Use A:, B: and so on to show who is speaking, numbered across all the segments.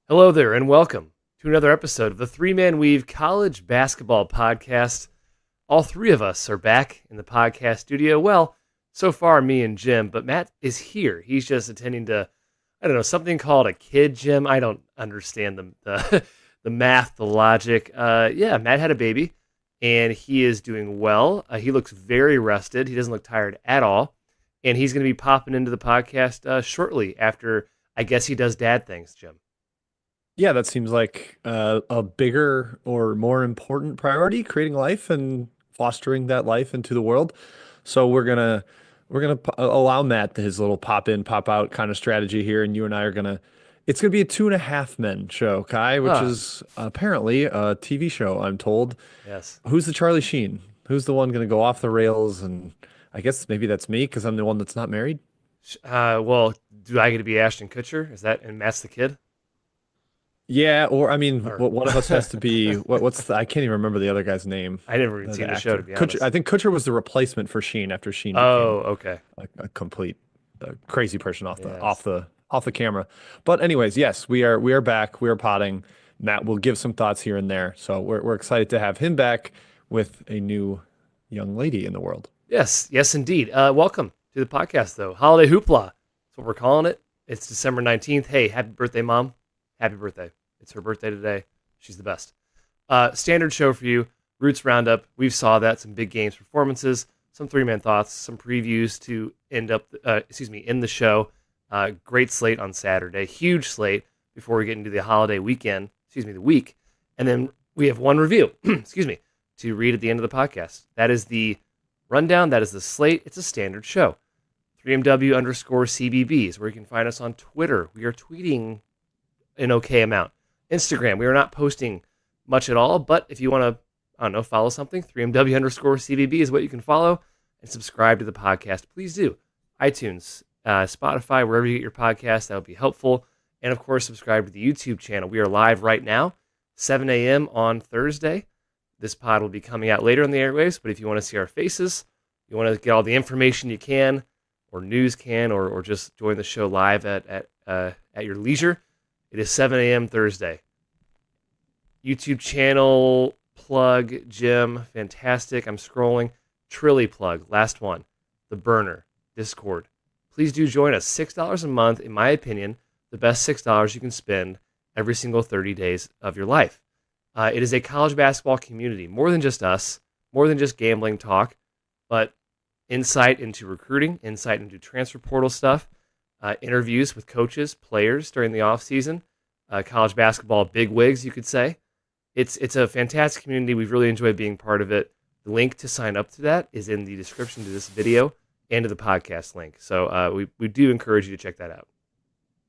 A: Hello there, and welcome to another episode of the Three Man Weave College Basketball Podcast. All three of us are back in the podcast studio. Well, so far, me and Jim, but Matt is here. He's just attending to, I don't know, something called a kid gym. I don't understand the the math, the logic. Yeah, Matt had a baby, and he is doing well. He looks very rested. He doesn't look tired at all, and he's going to be popping into the podcast shortly after, I guess he does dad things, Jim.
B: Yeah, that seems like a bigger or more important priority, creating life and fostering that life into the world. So we're gonna allow Matt his little pop in, pop out kind of strategy here, and you and I are gonna. It's gonna be a Two and a Half Men show, Kai, which
A: Ah,
B: is apparently a TV show, I'm told.
A: yes.
B: Who's the Charlie Sheen? Who's the one gonna go off the rails? And I guess maybe that's me because I'm the one that's not married.
A: Well, do I get to be Ashton Kutcher? Is that and Matt's the kid?
B: Yeah, or I mean,
A: Or
B: one of us has to be I can't even remember the other guy's name,
A: I never even
B: the
A: seen the show to
B: actor.
A: be
B: Kutcher,
A: honest.
B: I think Kutcher was the replacement for Sheen after Sheen became
A: Oh, okay.
B: a complete crazy person
A: Yes.
B: off the camera. But anyways, yes, we are back. We are potting. Matt will give some thoughts here and there. So we're excited to have him back with a new young lady in the world.
A: Yes, yes indeed. Welcome to the podcast though. Holiday Hoopla. That's what we're calling it. It's December 19th. Hey, happy birthday, Mom. Happy birthday. It's her birthday today. She's the best. Standard show for you. Roots Roundup. We've saw that. Some big games performances, some three-man thoughts, some previews to end the show. Great slate on Saturday. Huge slate before we get into the holiday weekend, the week. And then we have one review, to read at the end of the podcast. That is the rundown. That is the slate. It's a standard show. 3MW underscore CBB is where you can find us on Twitter. We are tweeting an okay amount. Instagram, we are not posting much at all, but if you want to, I don't know, follow something, 3MW underscore CBB is what you can follow, and subscribe to the podcast. Please do. iTunes, Spotify, wherever you get your podcast, that would be helpful. And of course, subscribe to the YouTube channel. We are live right now, 7 a.m. on Thursday. This pod will be coming out later on the airwaves, but if you want to see our faces, you want to get all the information you can, or news can, or just join the show live at your leisure, it is 7 a.m. Thursday. YouTube channel plug, Jim, fantastic. I'm scrolling. Trilly plug, last one. The Burner, Discord. Please do join us. $6 a month, in my opinion, the best $6 you can spend every single 30 days of your life. It is a college basketball community, more than just us, more than just gambling talk, but insight into recruiting, insight into transfer portal stuff, interviews with coaches, players during the offseason, college basketball bigwigs, you could say. It's a fantastic community. We've really enjoyed being part of it. The link to sign up to that is in the description to this video and to the podcast link. So we do encourage you to check that out.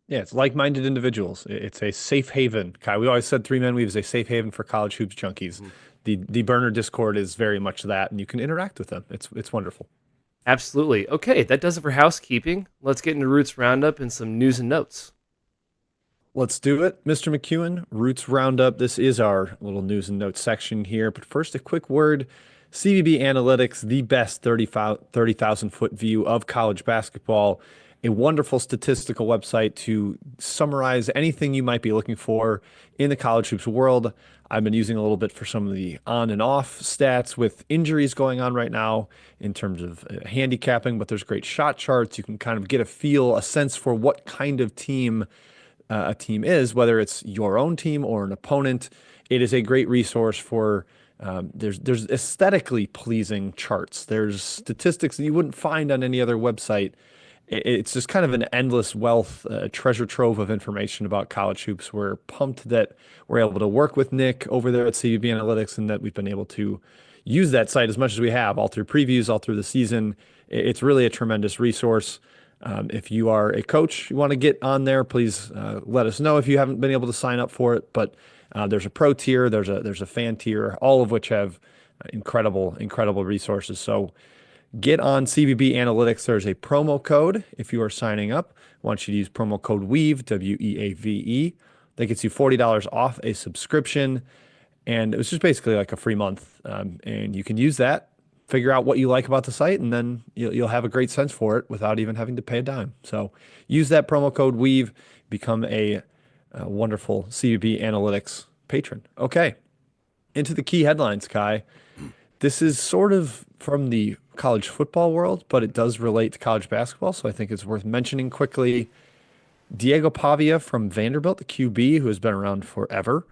B: Yeah, it's like-minded individuals. It's a safe haven. Kai, we always said Three Men Weave is a safe haven for college hoops junkies.
A: Mhm.
B: The burner Discord is very much that, and you can interact with them. It's wonderful.
A: Absolutely. Okay, that does it for housekeeping. Let's get into Roots Roundup and some news and notes.
B: Let's do it, Mr. McEwen. Roots Roundup. This is our little news and notes section here. But first, a quick word. CVB Analytics, the best 30,000-foot view of college basketball. A wonderful statistical website to summarize anything you might be looking for in the college hoops world. I've been using a little bit for some of the on and off stats with injuries going on right now in terms of handicapping, but there's great shot charts. You can kind of get a sense for what kind of team a team is, whether it's your own team or an opponent. It is a great resource for there's aesthetically pleasing charts. There's statistics that you wouldn't find on any other website. It's just kind of an endless wealth, treasure trove of information about college hoops. We're pumped that we're able to work with Nick over there at CVB Analytics and that we've been able to use that site as much as we have, all through previews, all through the season. It's really a tremendous resource. If you are a coach, you want to get on there, please let us know if you haven't been able to sign up for it. But there's a pro tier, there's a fan tier, all of which have incredible resources. So get on CVB Analytics. There's a promo code if you are signing up. I want you to use promo code WEAVE, WEAVE. That gets you $40 off a subscription. And it was just basically like a free month. And you can use that, figure out what you like about the site, and then you'll have a great sense for it without even having to pay a dime. So use that promo code WEAVE, become a wonderful CBB Analytics patron. Okay, into the key headlines, Kai. This is sort of from the college football world, but it does relate to college basketball, so I think it's worth mentioning quickly. Diego Pavia from Vanderbilt, the QB, who has been around forever,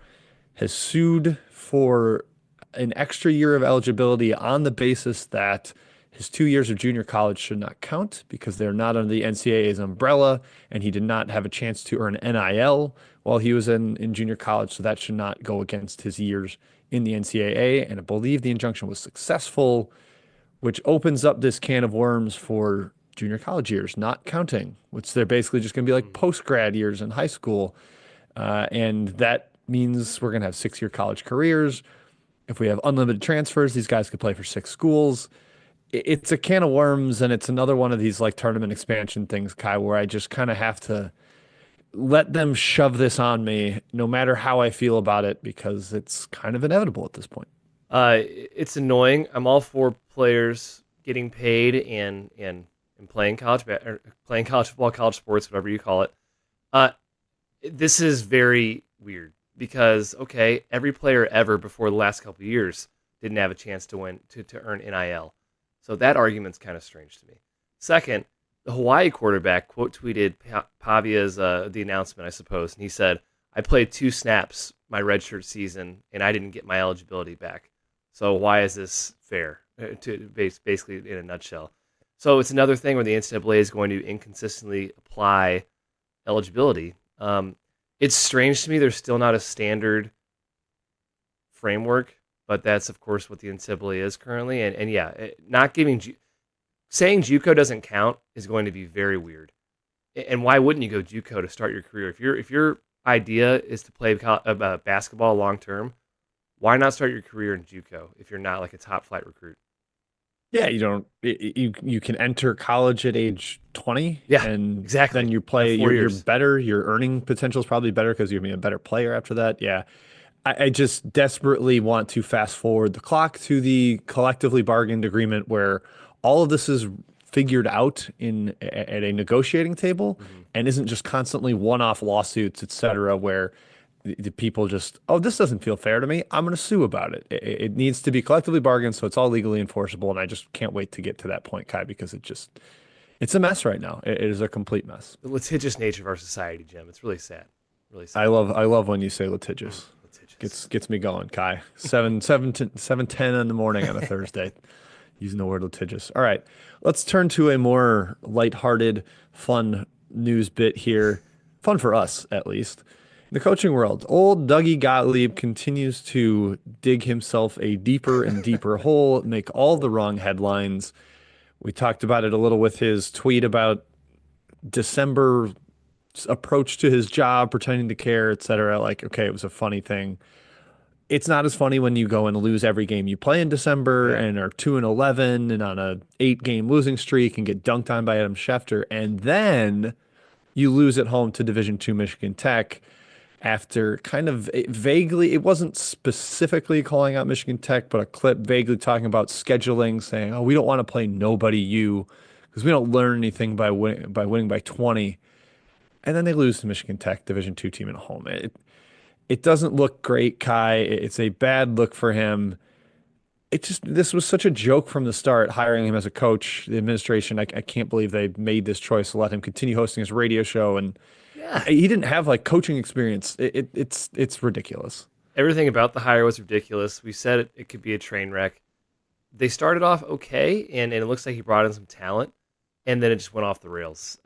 B: has sued for an extra year of eligibility on the basis that his 2 years of junior college should not count because they're not under the NCAA's umbrella, and he did not have a chance to earn NIL while he was in junior college, so that should not go against his years in the NCAA. And I believe the injunction was successful, which opens up this can of worms for junior college years not counting, which they're basically just going to be like
A: Mhm.
B: post grad years in high school. And that means we're going to have 6 year college careers. If we have unlimited transfers, these guys could play for 6 schools. It's a can of worms, and it's another one of these like tournament expansion things, Kai, where I just kind of have to let them shove this on me, no matter how I feel about it, because it's kind of inevitable at this point.
A: It's annoying. I'm all for players getting paid and playing or playing college football, college sports, whatever you call it. Uh, this is very weird because okay, every player ever before the last couple of years didn't have a chance to win to earn NIL, so that argument's kind of strange to me. Second, the Hawaii quarterback quote tweeted Pavia's the announcement, I suppose, and he said, "I played 2 snaps my redshirt season and I didn't get my eligibility back. So why is this fair?" To basically in a nutshell. So it's another thing where the NCAA is going to inconsistently apply eligibility. It's strange to me there's still not a standard framework, but that's of course what the NCAA is currently. And yeah, not giving saying JUCO doesn't count is going to be very weird. And why wouldn't you go JUCO to start your career if your idea is to play basketball long term? Why not start your career in JUCO if you're not like a top flight recruit?
B: Yeah, you don't you can enter college at age 20
A: Yeah,
B: and then
A: exactly.
B: you
A: You have
B: play
A: four
B: you're
A: years.
B: better, your earning potential is probably better because you're being a better player after that. Yeah. I just desperately want to fast forward the clock to the collectively bargained agreement where all of this is figured out at a negotiating table
A: Hmm.
B: and isn't just constantly one-off lawsuits, et cetera, where the people just, oh, this doesn't feel fair to me. I'm going to sue about it. It needs to be collectively bargained so it's all legally enforceable. And I just can't wait to get to that point, Kai, because it's a mess right now. It is a complete mess.
A: The litigious nature of our society, Jim. It's really sad. Really
B: I
A: sad.
B: love I love when you say litigious.
A: Litigious.
B: Gets me going, Kai. 7:10 in the morning on a Thursday, using the word litigious. All right, let's turn to a more lighthearted, fun news bit here. Fun for us, at least. In the coaching world, old Dougie Gottlieb continues to dig himself a deeper and deeper hole, make all the wrong headlines. We talked about it a little with his tweet about December approach to his job, pretending to care, etc. Like, okay, it was a funny thing. It's not as funny when you go and lose every game you play in December
A: Yeah.
B: and are 2-11 and on a 8 game losing streak and get dunked on by Adam Schefter, and then you lose at home to Division II Michigan Tech after kind of vaguely, it wasn't specifically calling out Michigan Tech, but a clip vaguely talking about scheduling, saying, "Oh, we don't want to play nobody you because we don't learn anything by winning by 20." And then they lose to Michigan Tech, Division II team at home. It doesn't look great, Kai. It's a bad look for him. This was such a joke from the start, hiring him as a coach. The administration, I can't believe they made this choice to let him continue hosting his radio show, and
A: Yeah.
B: he didn't have like coaching experience. It's ridiculous.
A: Everything about the hire was ridiculous. We said it could be a train wreck. They started off okay, and it looks like he brought in some talent, and then it just went off the rails.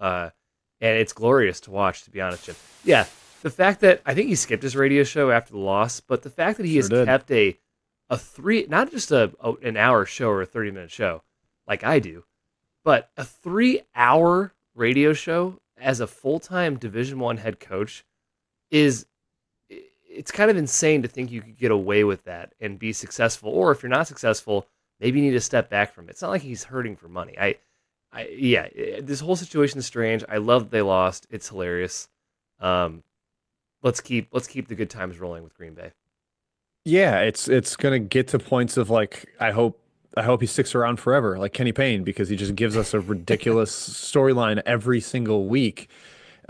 A: And it's glorious to watch, to be honest, Jim. Yeah, the fact that I think he skipped his radio show after the loss, but the fact that he
B: Sure
A: has
B: did.
A: kept a three, not just an hour show or a 30-minute show like I do, but a 3 hour radio show as a full time Division I head coach is it's kind of insane to think you could get away with that and be successful. Or if you're not successful, maybe you need to step back from it. It's not like he's hurting for money. Yeah, this whole situation is strange. I love that they lost. It's hilarious. Um, let's keep the good times rolling with Green Bay.
B: Yeah, it's gonna get to points of like I hope he sticks around forever, like Kenny Payne, because he just gives us a ridiculous storyline every single week.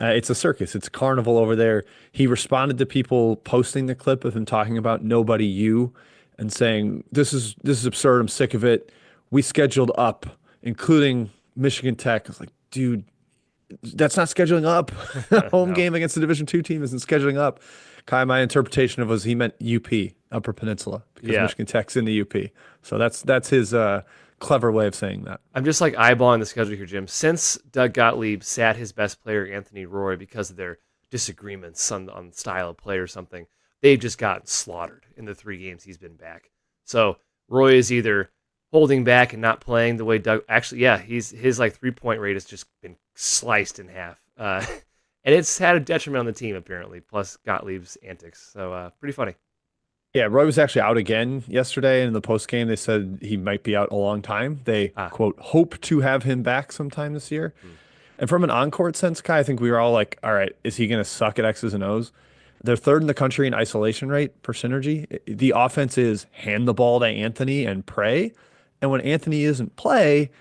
B: It's a circus. It's a carnival over there. He responded to people posting the clip of him talking about nobody you and saying, this is absurd. I'm sick of it. We scheduled up, including Michigan Tech. I was like, dude, that's not scheduling up. Home
A: No.
B: game against the Division II team isn't scheduling up. Kai, my interpretation of was he meant UP, Upper Peninsula, because
A: Yeah.
B: Michigan Tech's in the UP. So that's his clever way of saying that.
A: I'm just like eyeballing the schedule here, Jim. Since Doug Gottlieb sat his best player, Anthony Roy, because of their disagreements on style of play or something, they've just gotten slaughtered in the 3 games he's been back. So Roy is either holding back and not playing the way Doug. Actually, yeah, his like 3-point rate has just been sliced in half, and it's had a detriment on the team apparently. Plus Gottlieb's antics, so pretty funny.
B: Yeah, Roy was actually out again yesterday. And in the post game, they said he might be out a long time. They,
A: Ah,
B: quote, hope to have him back sometime this year.
A: hmm.
B: And from an on-court sense, Kai, I think we were all like, all right, is he going to suck at X's and O's? They're third in the country in isolation rate per synergy. The offense is hand the ball to Anthony and pray. And when Anthony isn't play,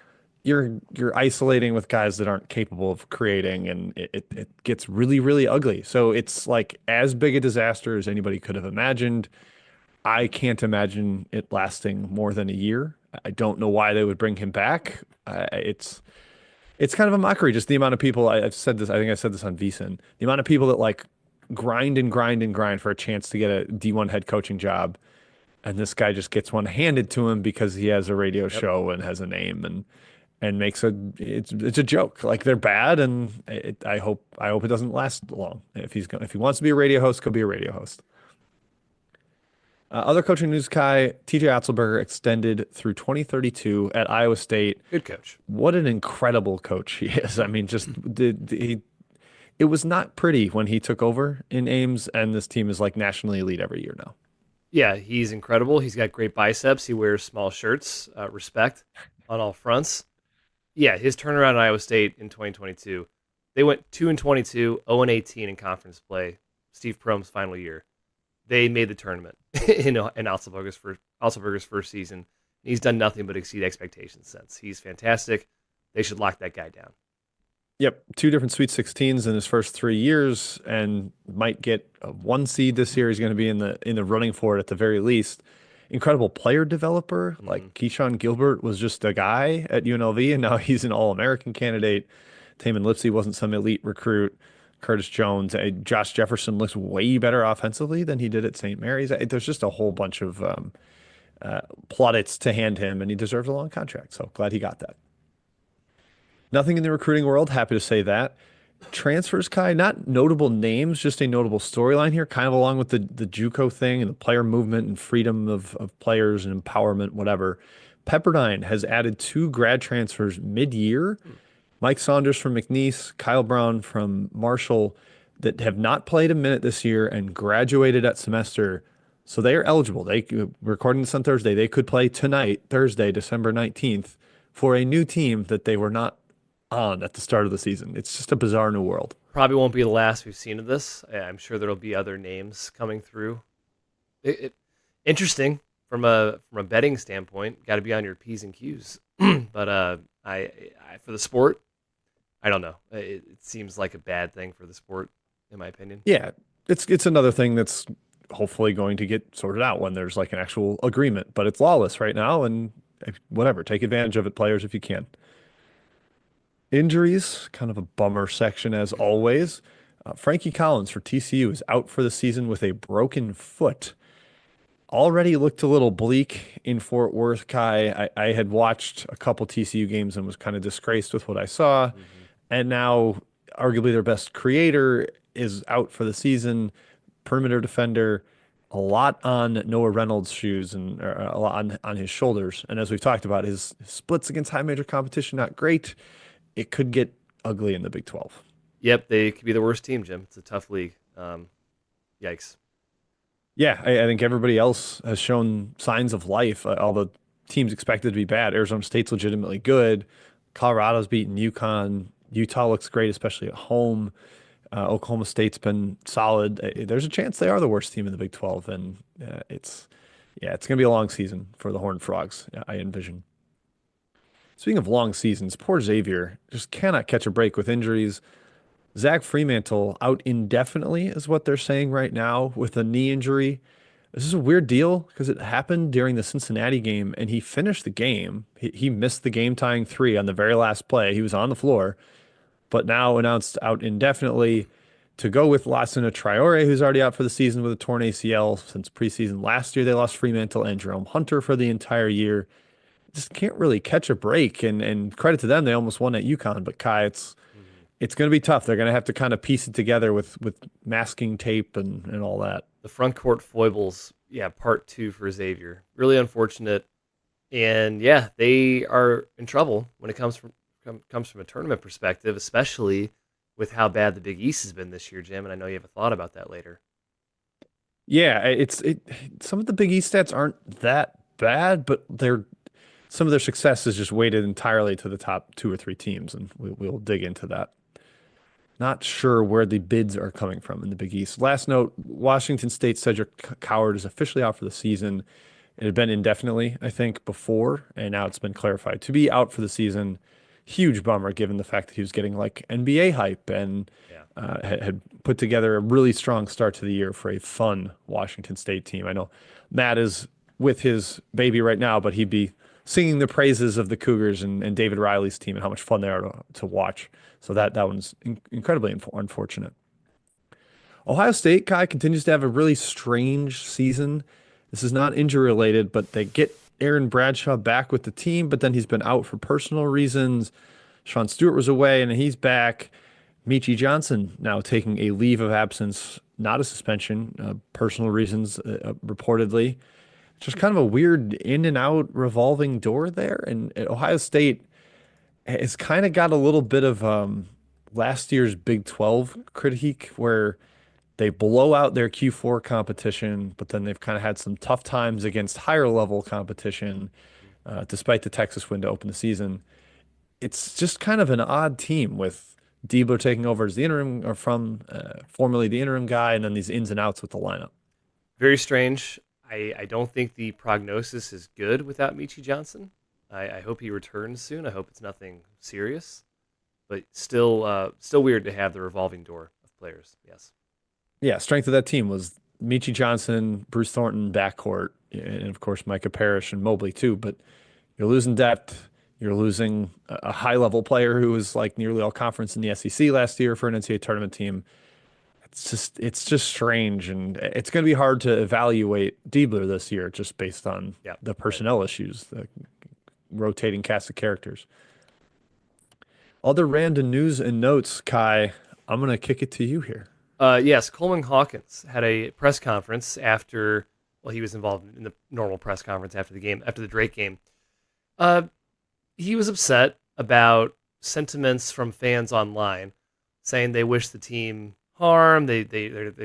B: you're isolating with guys that aren't capable of creating, and it gets really, really ugly. So it's like as big a disaster as anybody could have imagined. I can't imagine it lasting more than a year. I don't know why they would bring him back. It's kind of a mockery, just the amount of people. I've said this. I think I said this on VSiN. The amount of people that like grind and grind and grind for a chance to get a D1 head coaching job, and this guy just gets one handed to him because he has a radio
A: Yep.
B: show and has a name and makes a it's a joke. Like they're bad, and I hope it doesn't last long. If he wants to be a radio host, go be a radio host. Other coaching news, Kai, TJ Otzelberger extended through 2032 at Iowa State.
A: Good coach.
B: What an incredible coach he is. I mean, just it was not pretty when he took over in Ames, and this team is like nationally elite every year now.
A: Yeah, he's incredible. He's got great biceps. He wears small shirts. Respect on all fronts. Yeah, his turnaround at Iowa State in 2022. They went 2-22, 0-18 in conference play. Steve Prohm's final year. They made the tournament in Alcelberger's first season. He's done nothing but exceed expectations since. He's fantastic. They should lock that guy down.
B: Yep, two different Sweet 16s in his first 3 years, and might get a 1 seed this year. He's going to be in the running for it at the very least. Incredible player developer.
A: Hmm.
B: Like Keyshawn Gilbert was just a guy at UNLV, and now he's an All-American candidate. Taman Lipsey wasn't some elite recruit. Curtis Jones, Josh Jefferson looks way better offensively than he did at St. Mary's. There's just a whole bunch of plaudits to hand him, and he deserves a long contract. So glad he got that. Nothing in the recruiting world, happy to say that. Transfers, Kai, not notable names, just a notable storyline here, kind of along with the JUCO thing and the player movement and freedom of players and empowerment, whatever. Pepperdine has added 2 grad transfers mid-year. Mike Saunders from McNeese, Kyle Brown from Marshall, that have not played a minute this year and graduated at semester. So they are eligible. We're recording this on Thursday. They could play tonight, Thursday, December 19th, for a new team that they were not on at the start of the season. It's just a bizarre new world.
A: Probably won't be the last we've seen of this. I'm sure there'll be other names coming through. Interesting from a betting standpoint. Got to be on your P's and Q's. But I for the sport, I don't know. It seems like a bad thing for the sport, in my opinion.
B: Yeah, it's another thing that's hopefully going to get sorted out when there's like an actual agreement, but it's lawless right now, and whatever, take advantage of it, players, if you can. Injuries, kind of a bummer section as always. Frankie Collins for TCU is out for the season with a broken foot. Already looked a little bleak in Fort Worth, Kai. I had watched a couple TCU games and was kind of disgraced with what I saw.
A: Hmm.
B: And now, arguably their best creator is out for the season. Perimeter defender, a lot on Noah Reynolds' shoes and a lot on his shoulders. And as we've talked about, his splits against high major competition, not great. It could get ugly in the Big 12.
A: Yep, they could be the worst team, Jim. It's a tough league. Yikes.
B: Yeah, I think everybody else has shown signs of life. All the teams expected to be bad. Arizona State's legitimately good. Colorado's beaten UConn. Utah looks great, especially at home. Oklahoma State's been solid. There's a chance they are the worst team in the Big 12, and it's going to be a long season for the Horned Frogs, I envision. Speaking of long seasons, poor Xavier just cannot catch a break with injuries. Zach Fremantle out indefinitely is what they're saying right now with a knee injury. This is a weird deal because it happened during the Cincinnati game and he finished the game. He missed the game tying three on the very last play. He was on the floor, but now announced out indefinitely to go with Lassina Traore, who's already out for the season with a torn ACL since preseason. Last year, they lost Fremantle and Jerome Hunter for the entire year. Just can't really catch a break. And credit to them, they almost won at UConn. But Kai,
A: Mhm.
B: it's going to be tough. They're going to have to kind of piece it together with masking tape and all that.
A: The front court foibles, yeah, part two for Xavier. Really unfortunate. And yeah, they are in trouble when it comes from a tournament perspective, especially with how bad the Big East has been this year, Jim. And I know you have a thought about that later.
B: Yeah, some of the Big East stats aren't that bad, but some of their success is just weighted entirely to the top two or three teams, and we'll dig into that. Not sure where the bids are coming from in the Big East. Last note, Washington State Cedric Coward is officially out for the season. It had been indefinitely, I think, before, and now it's been clarified to be out for the season. Huge bummer given the fact that he was getting like NBA hype and
A: Yeah.
B: had put together a really strong start to the year for a fun Washington State team. I know Matt is with his baby right now, but he'd be singing the praises of the Cougars and David Riley's team and how much fun they are to watch. So that one's incredibly unfortunate. Ohio State, Kai, continues to have a really strange season. This is not injury related, but they get Aaron Bradshaw back with the team, but then he's been out for personal reasons. Sean Stewart was away and he's back. Michi Johnson now taking a leave of absence, not a suspension, personal reasons, reportedly. Just kind of a weird in and out revolving door there. And Ohio State has kind of got a little bit of last year's Big 12 critique where they blow out their Q4 competition, but then they've kind of had some tough times against higher level competition, despite the Texas win to open the season. It's just kind of an odd team with Diebler taking over as the interim or from formerly the interim guy, and then these ins and outs with the lineup.
A: Very strange. I don't think the prognosis is good without Michi Johnson. I hope he returns soon. I hope it's nothing serious, but still weird to have the revolving door of players. Yes.
B: Yeah, strength of that team was Michi Johnson, Bruce Thornton, backcourt, and of course Micah Parrish and Mobley too. But you're losing depth. You're losing a high level player who was like nearly all conference in the SEC last year for an NCAA tournament team. It's just strange, and it's going to be hard to evaluate Diebler this year just based on
A: Yeah.
B: the
A: Right.
B: personnel issues, the rotating cast of characters. Other random news and notes, Kai. I'm going to kick it to you here.
A: Yes, Coleman Hawkins had a press conference after, well, he was involved in the normal press conference after the game, after the Drake game. Uh, he was upset about sentiments from fans online saying they wish the team harm. They're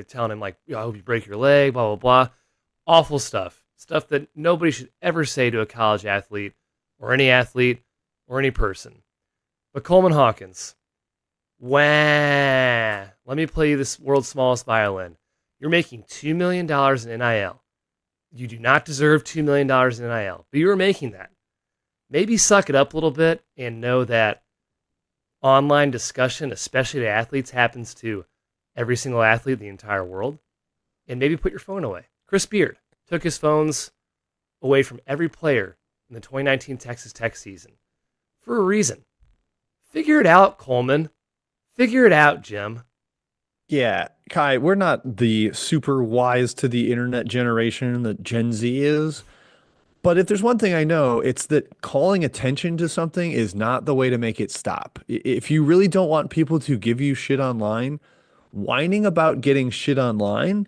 A: telling him like, I hope you break your leg, blah blah blah. Awful stuff that nobody should ever say to a college athlete or any person. But Coleman Hawkins, wah, let me play you this world's smallest violin. You're making $2 million in NIL. You do not deserve $2 million in NIL, but you're making that. Maybe suck it up a little bit and know that online discussion, especially to athletes, happens to every single athlete in the entire world. And maybe put your phone away. Chris Beard took his phones away from every player in the 2019 Texas Tech season for a reason. Figure it out, Coleman. Figure it out, Jim.
B: Yeah, Kai, we're not the super wise to the internet generation that Gen Z is. But if there's one thing I know, it's that calling attention to something is not the way to make it stop. If you really don't want people to give you shit online, whining about getting shit online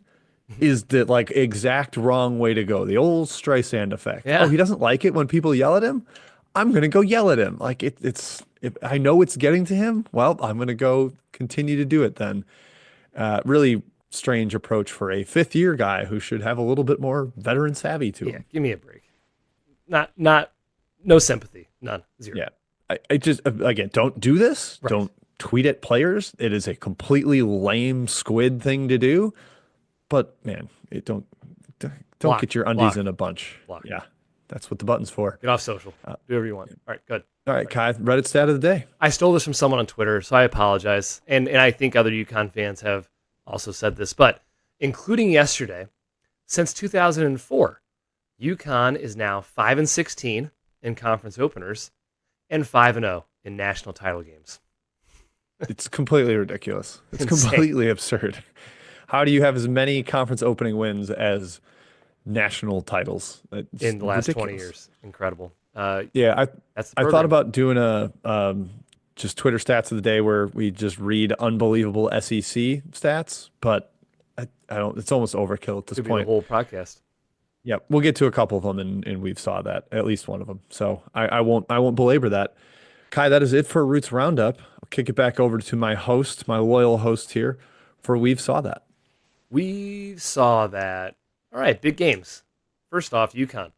B: is the like exact wrong way to go. The old Streisand effect. Oh,
A: Yeah.
B: he doesn't like it when people yell at him. I'm gonna go yell at him. Like it's if I know it's getting to him, well, I'm gonna go continue to do it then. Really strange approach for a fifth year guy who should have a little bit more veteran savvy to
A: Yeah,
B: him.
A: give me a break. Not, no sympathy. None. Zero.
B: Yeah. I just, again, don't do this.
A: Right.
B: Don't tweet at players. It is a completely lame squid thing to do. But man, don't
A: Block.
B: get your undies
A: Block.
B: in a bunch.
A: Block.
B: Yeah. That's what the button's for.
A: Get off social.
B: Uh,
A: Do whatever you want. All right, good.
B: all
A: All
B: right,
A: right.
B: Kai, Reddit stat of the day.
A: I stole this from someone on Twitter, so I apologize. And I think other UConn fans have also said this, but including yesterday, since 2004, UConn is now 5-16 in conference openers and 5-0 in national title games.
B: It's completely ridiculous. It's
A: Insane.
B: completely absurd. How do you have as many conference opening wins as national titles? It's
A: In the last 20
B: ridiculous.
A: years. Incredible.
B: Yeah,
A: That's the
B: I thought
A: program.
B: about doing a just Twitter stats of the day where we just read unbelievable SEC stats, but I don't. It's almost overkill at this
A: Could be the
B: point.
A: whole podcast.
B: Yeah, we'll get to a couple of them, and we've saw that at least one of them. So I won't belabor that. Kai, that is it for Roots Roundup. I'll kick it back over to my host, my loyal host here, for We've Saw That.
A: We saw that. All right, big games. First off, UConn.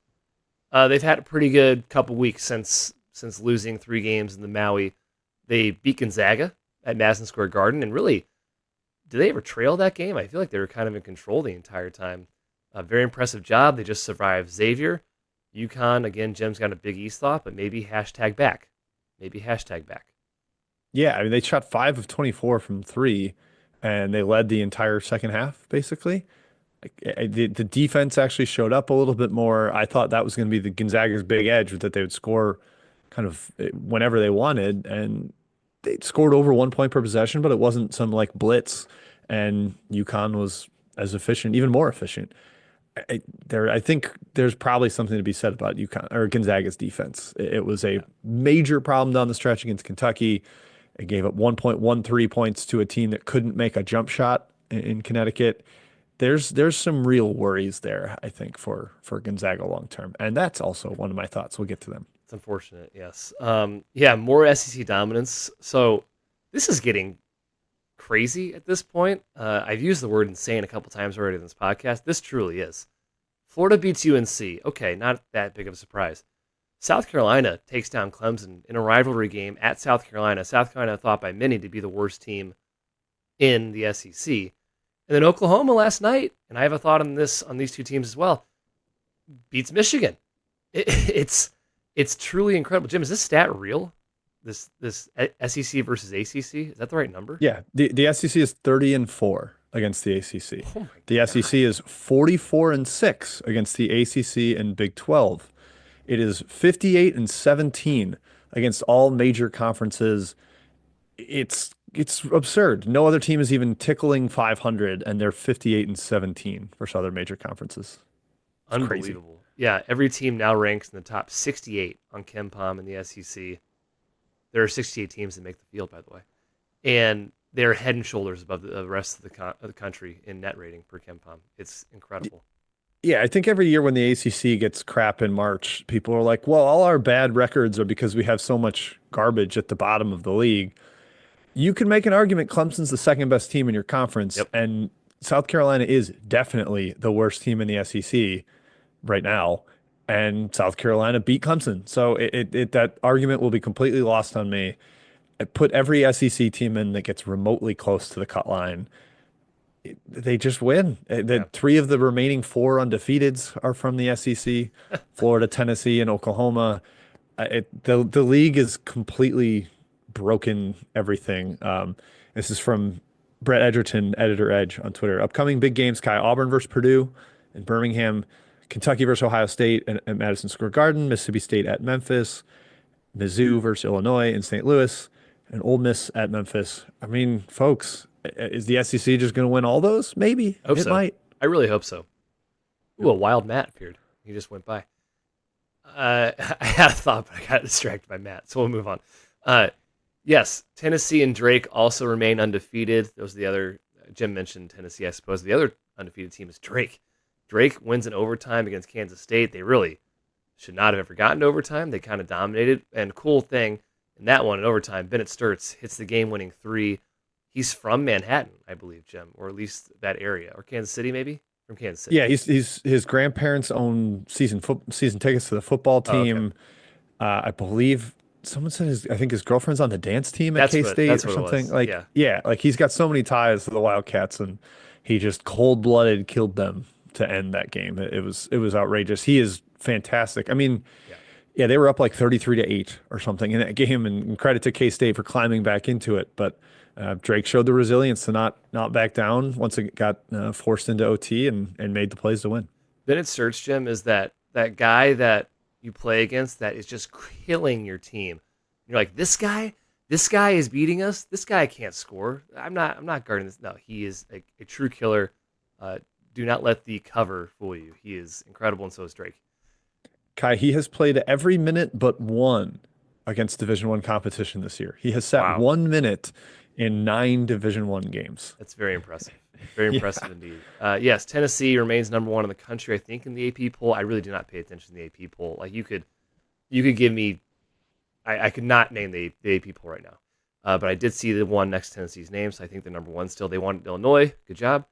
A: They've had a pretty good couple weeks since losing 3 games in the Maui. They beat Gonzaga at Madison Square Garden, and really, did they ever trail that game? I feel like they were kind of in control the entire time. A very impressive job. They just survived Xavier. UConn, again, Jim's got a Big East thought, but maybe hashtag back. Maybe hashtag back.
B: Yeah, I mean they shot 5 of 24 from three, and they led the entire second half basically. The defense actually showed up a little bit more. I thought that was going to be the Gonzaga's big edge, that they would score kind of whenever they wanted, and they scored over 1 point per possession, but it wasn't some like blitz, and UConn was as efficient, even more efficient. I think there's probably something to be said about UConn or Gonzaga's defense. It was a
A: Yeah.
B: major problem down the stretch against Kentucky. It gave up 1.13 points to a team that couldn't make a jump shot in Connecticut. There's some real worries there, I think, for Gonzaga long term, and that's also one of my thoughts. We'll get to them.
A: It's unfortunate, yes. Yeah, more SEC dominance. So this is getting crazy at this point. I've used the word insane a couple times already in this podcast. This truly is. Florida beats UNC. Okay, not that big of a surprise. South Carolina takes down Clemson in a rivalry game at South Carolina. South Carolina thought by many to be the worst team in the SEC. And then Oklahoma last night, and I have a thought on this on these two teams as well, beats Michigan. It's truly incredible. Jim, is this stat real? This SEC versus ACC, is that the right number?
B: Yeah, the SEC is 30-4 against the ACC.
A: Oh my
B: The
A: God.
B: SEC is 44-6 against the ACC and Big 12. It is 58-17 against all major conferences. It's absurd. No other team is even tickling 500, and they're 58-17 versus other major conferences. It's crazy.
A: Unbelievable. Yeah, every team now ranks in the top 68 on KenPom in the SEC. There are 68 teams that make the field, by the way. And they're head and shoulders above the rest of the country in net rating per KenPom. It's incredible.
B: Yeah, I think every year when the ACC gets crap in March, people are like, well, all our bad records are because we have so much garbage at the bottom of the league. You can make an argument Clemson's the second best team in your conference,
A: Yep.
B: and South Carolina is definitely the worst team in the SEC right now. And South Carolina beat Clemson. So that argument will be completely lost on me. I put every SEC team in that gets remotely close to the cut line. They just win.
A: Yeah.
B: The three of the remaining four undefeateds are from the SEC, Florida, Tennessee, and Oklahoma. The league is completely broken everything. This is from Brett Edgerton, Editor Edge on Twitter. Upcoming big games, Kai. Auburn versus Purdue in Birmingham, Kentucky versus Ohio State at Madison Square Garden, Mississippi State at Memphis, Mizzou versus Illinois in St. Louis, and Ole Miss at Memphis. I mean, folks, is the SEC just going to win all those? Maybe.
A: I hope
B: It
A: so.
B: might.
A: I really hope so. Ooh, a wild Matt appeared. He just went by. I had a thought, but I got distracted by Matt, so we'll move on. Yes, Tennessee and Drake also remain undefeated. Those are the other. Jim mentioned Tennessee, I suppose. The other undefeated team is Drake. Drake wins in overtime against Kansas State. They really should not have ever gotten to overtime. They kind of dominated. And cool thing in that one in overtime, Bennett Sturts hits the game-winning three. He's from Manhattan, I believe, Jim, or at least that area, or Kansas City, maybe from Kansas City.
B: Yeah, he's his grandparents own season tickets to the football
A: Oh, okay.
B: team. I believe someone said I think his girlfriend's on the dance team at
A: That's
B: K-State
A: that's
B: or
A: what it
B: something.
A: was.
B: Like,
A: Yeah.
B: yeah, like he's got so many ties to the Wildcats, and he just cold-blooded killed them to end that game. It was outrageous. He is fantastic. I mean,
A: Yeah.
B: yeah, they were up like 33-8 or something in that game, and credit to K-State for climbing back into it. But Drake showed the resilience to not back down once it got forced into OT and made the plays to win.
A: Bennett Search, Jim, is that guy that you play against that is just killing your team. You're like, this guy is beating us. This guy can't score. I'm not guarding this. No, he is a true killer. Uh, do not let the cover fool you. He is incredible, and so is Drake.
B: Kai, he has played every minute but one against Division One competition this year. He has sat
A: Wow,
B: 1 minute in 9 Division One games.
A: that's very impressive. Very
B: Yeah.
A: impressive indeed. Yes, Tennessee remains number one in the country, I think, in the AP poll. I really do not pay attention to the AP poll. Like you could give me, I could not name the AP poll right now. But I did see the one next to Tennessee's name, so I think they're number one still. They won Illinois. Good job.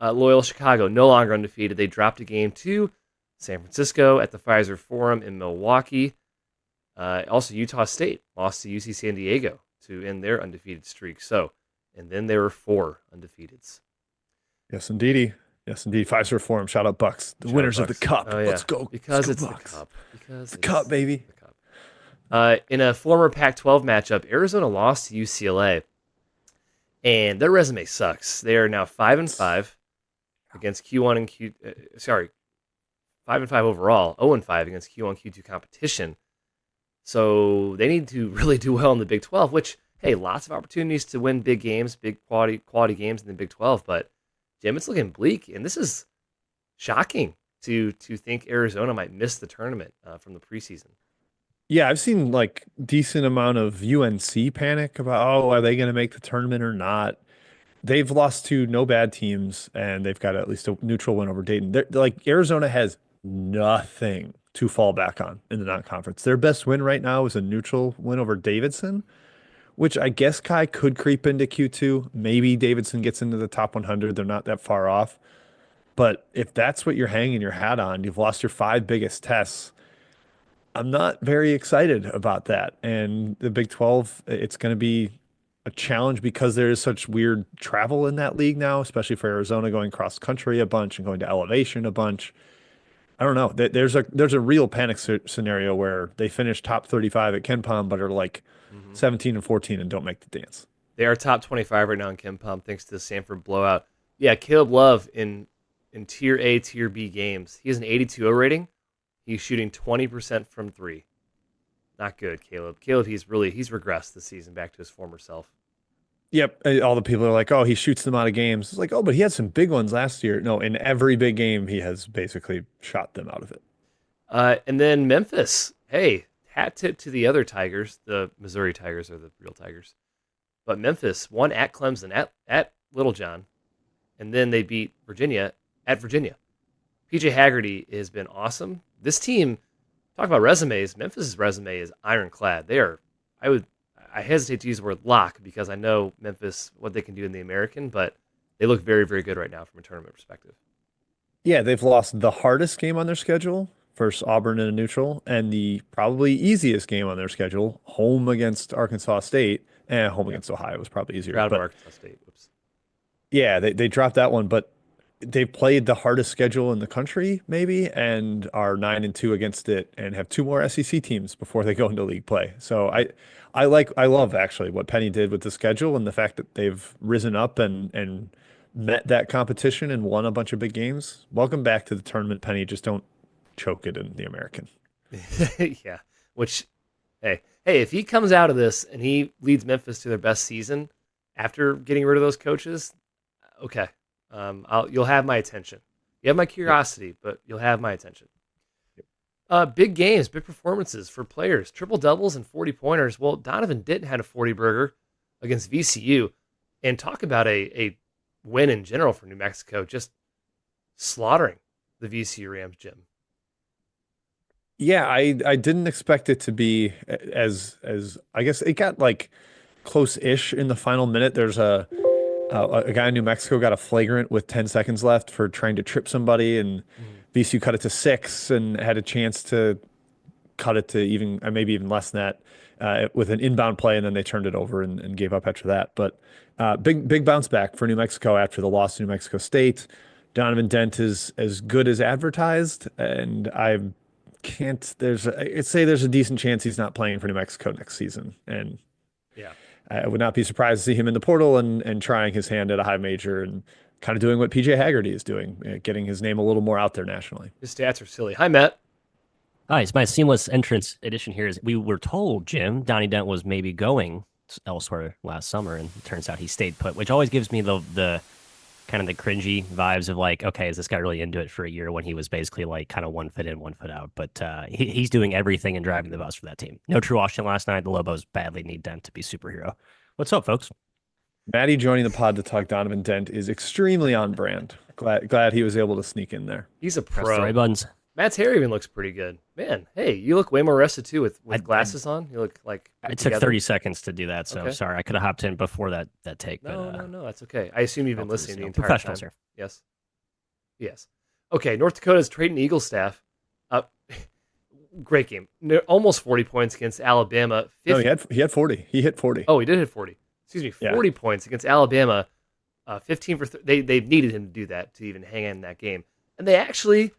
A: Loyola Chicago, no longer undefeated. They dropped a game to San Francisco at the Pfizer Forum in Milwaukee. Also, Utah State lost to UC San Diego to end their undefeated streak. So, and then there were four undefeateds.
B: Yes, indeedy. Yes, indeed. Five-star forum. Shout out Bucks, the
A: Shout out
B: winners of the
A: Bucks.
B: Cup.
A: Oh yeah,
B: Let's go. Let's
A: because
B: go
A: it's the
B: Bucks.
A: cup. Because
B: The
A: it's
B: Cup, baby.
A: the cup. In a former Pac-12 matchup, Arizona lost to UCLA, and their resume sucks. They are now 5-5 against Q1 and Q. Sorry, 5-5 overall, 0-5 against Q1 Q2 competition. So they need to really do well in the Big 12. Which, hey, lots of opportunities to win big games, big quality games in the Big 12. But Jim, it's looking bleak, and this is shocking to think Arizona might miss the tournament from the preseason.
B: Yeah, I've seen like decent amount of UNC panic about, oh, are they going to make the tournament or not? They've lost to no bad teams, and they've got at least a neutral win over Dayton. Like Arizona has nothing to fall back on in the non-conference. Their best win right now is a neutral win over Davidson, which I guess Kai could creep into Q2. Maybe Davidson gets into the top 100. They're not that far off. But if that's what you're hanging your hat on, you've lost your five biggest tests. I'm not very excited about that. And the Big 12, it's going to be a challenge because there is such weird travel in that league now, especially for Arizona going cross country a bunch and going to elevation a bunch. I don't know. There's a real panic scenario where they finish top 35 at Ken Palm, but are like
A: Hmm.
B: 17 and 14 and don't make the dance.
A: They are top 25 right now in Ken Palm thanks to the Sanford blowout. Yeah, Caleb Love in Tier A, Tier B games. He has an 82 rating. He's shooting 20% from three. Not good, Caleb. Caleb, he's regressed this season back to his former self.
B: Yep. All the people are like, oh, he shoots them out of games. It's like, oh, but he had some big ones last year. No, in every big game, he has basically shot them out of it.
A: And then Memphis. Hey, hat tip to the other Tigers. The Missouri Tigers are the real Tigers. But Memphis won at Clemson, at Littlejohn, and then they beat Virginia at Virginia. PJ Haggerty has been awesome. This team, talk about resumes. Memphis' resume is ironclad. They are, I hesitate to use the word lock because I know Memphis what they can do in the American, but they look very, very good right now from a tournament perspective.
B: Yeah, they've lost the hardest game on their schedule versus Auburn in a neutral, and the probably easiest game on their schedule, home against Arkansas State. And home
A: Yeah,
B: against Ohio was probably easier.
A: forgot about
B: But
A: Arkansas State. Whoops.
B: yeah, they dropped that one, but they've played the hardest schedule in the country, maybe, and are 9-2 against it, and have two more SEC teams before they go into league play. So I love actually what Penny did with the schedule and the fact that they've risen up and met that competition and won a bunch of big games. Welcome back to the tournament, Penny. Just don't choke it in the American.
A: Yeah. Which, hey, if he comes out of this and he leads Memphis to their best season after getting rid of those coaches, okay, you'll have my attention. You have my
B: Yep.
A: curiosity, but you'll have my attention. Big games, big performances for players, triple doubles and 40 pointers. Well, Donovan Denton had a 40 burger against VCU, and talk about a win in general for New Mexico, just slaughtering the VCU Rams, Jim.
B: Yeah, I didn't expect it to be as I guess it got like close-ish in the final minute. There's a guy in New Mexico got a flagrant with 10 seconds left for trying to trip somebody, and
A: Mhm.
B: VCU cut it to six and had a chance to cut it to even maybe even less than that with an inbound play, and then they turned it over and gave up after that. But big bounce back for New Mexico after the loss to New Mexico State. Donovan Dent is as good as advertised, and I'm can't. I'd say there's a decent chance he's not playing for New Mexico next season, and
A: Yeah.
B: I would not be surprised to see him in the portal and trying his hand at a high major and kind of doing what PJ Haggerty is doing, getting his name a little more out there nationally.
A: His stats are silly. Hi, Matt.
C: Hi, it's my seamless entrance edition here. Is we were told, Jim, Donnie Dent was maybe going elsewhere last summer, and it turns out he stayed put, which always gives me the kind of the cringy vibes of like, okay, is this guy really into it for a year when he was basically like kind of 1 foot in, 1 foot out? But he's doing everything and driving the bus for that team. No true Washington last night. The Lobos badly need Dent to be superhero. What's up, folks?
B: Maddie joining the pod to talk Donovan Dent is extremely on brand. Glad he was able to sneak in there.
A: He's a
C: Press the
A: pro.
C: right buttons.
A: Matt's hair even looks pretty good. Man, hey, you look way more rested too with glasses on. You look like
C: It
A: put
C: took
A: together.
C: 30 seconds to do that, so
A: Okay.
C: sorry. I could have hopped in before that take,
A: No,
C: but
A: no, that's okay. I assume you've been
C: Delta's,
A: listening the
C: you know,
A: entire
C: professionals
A: time.
C: here.
A: Yes. Yes. Okay, North Dakota's Trayton Eagle staff. Uh, great game. Almost 40 points against Alabama. 50,
B: No, he had 40. He hit 40.
A: Oh, he did hit 40. Excuse me,
B: Yeah.
A: 40 points against Alabama. 15 for they needed him to do that to even hang in that game. And they actually,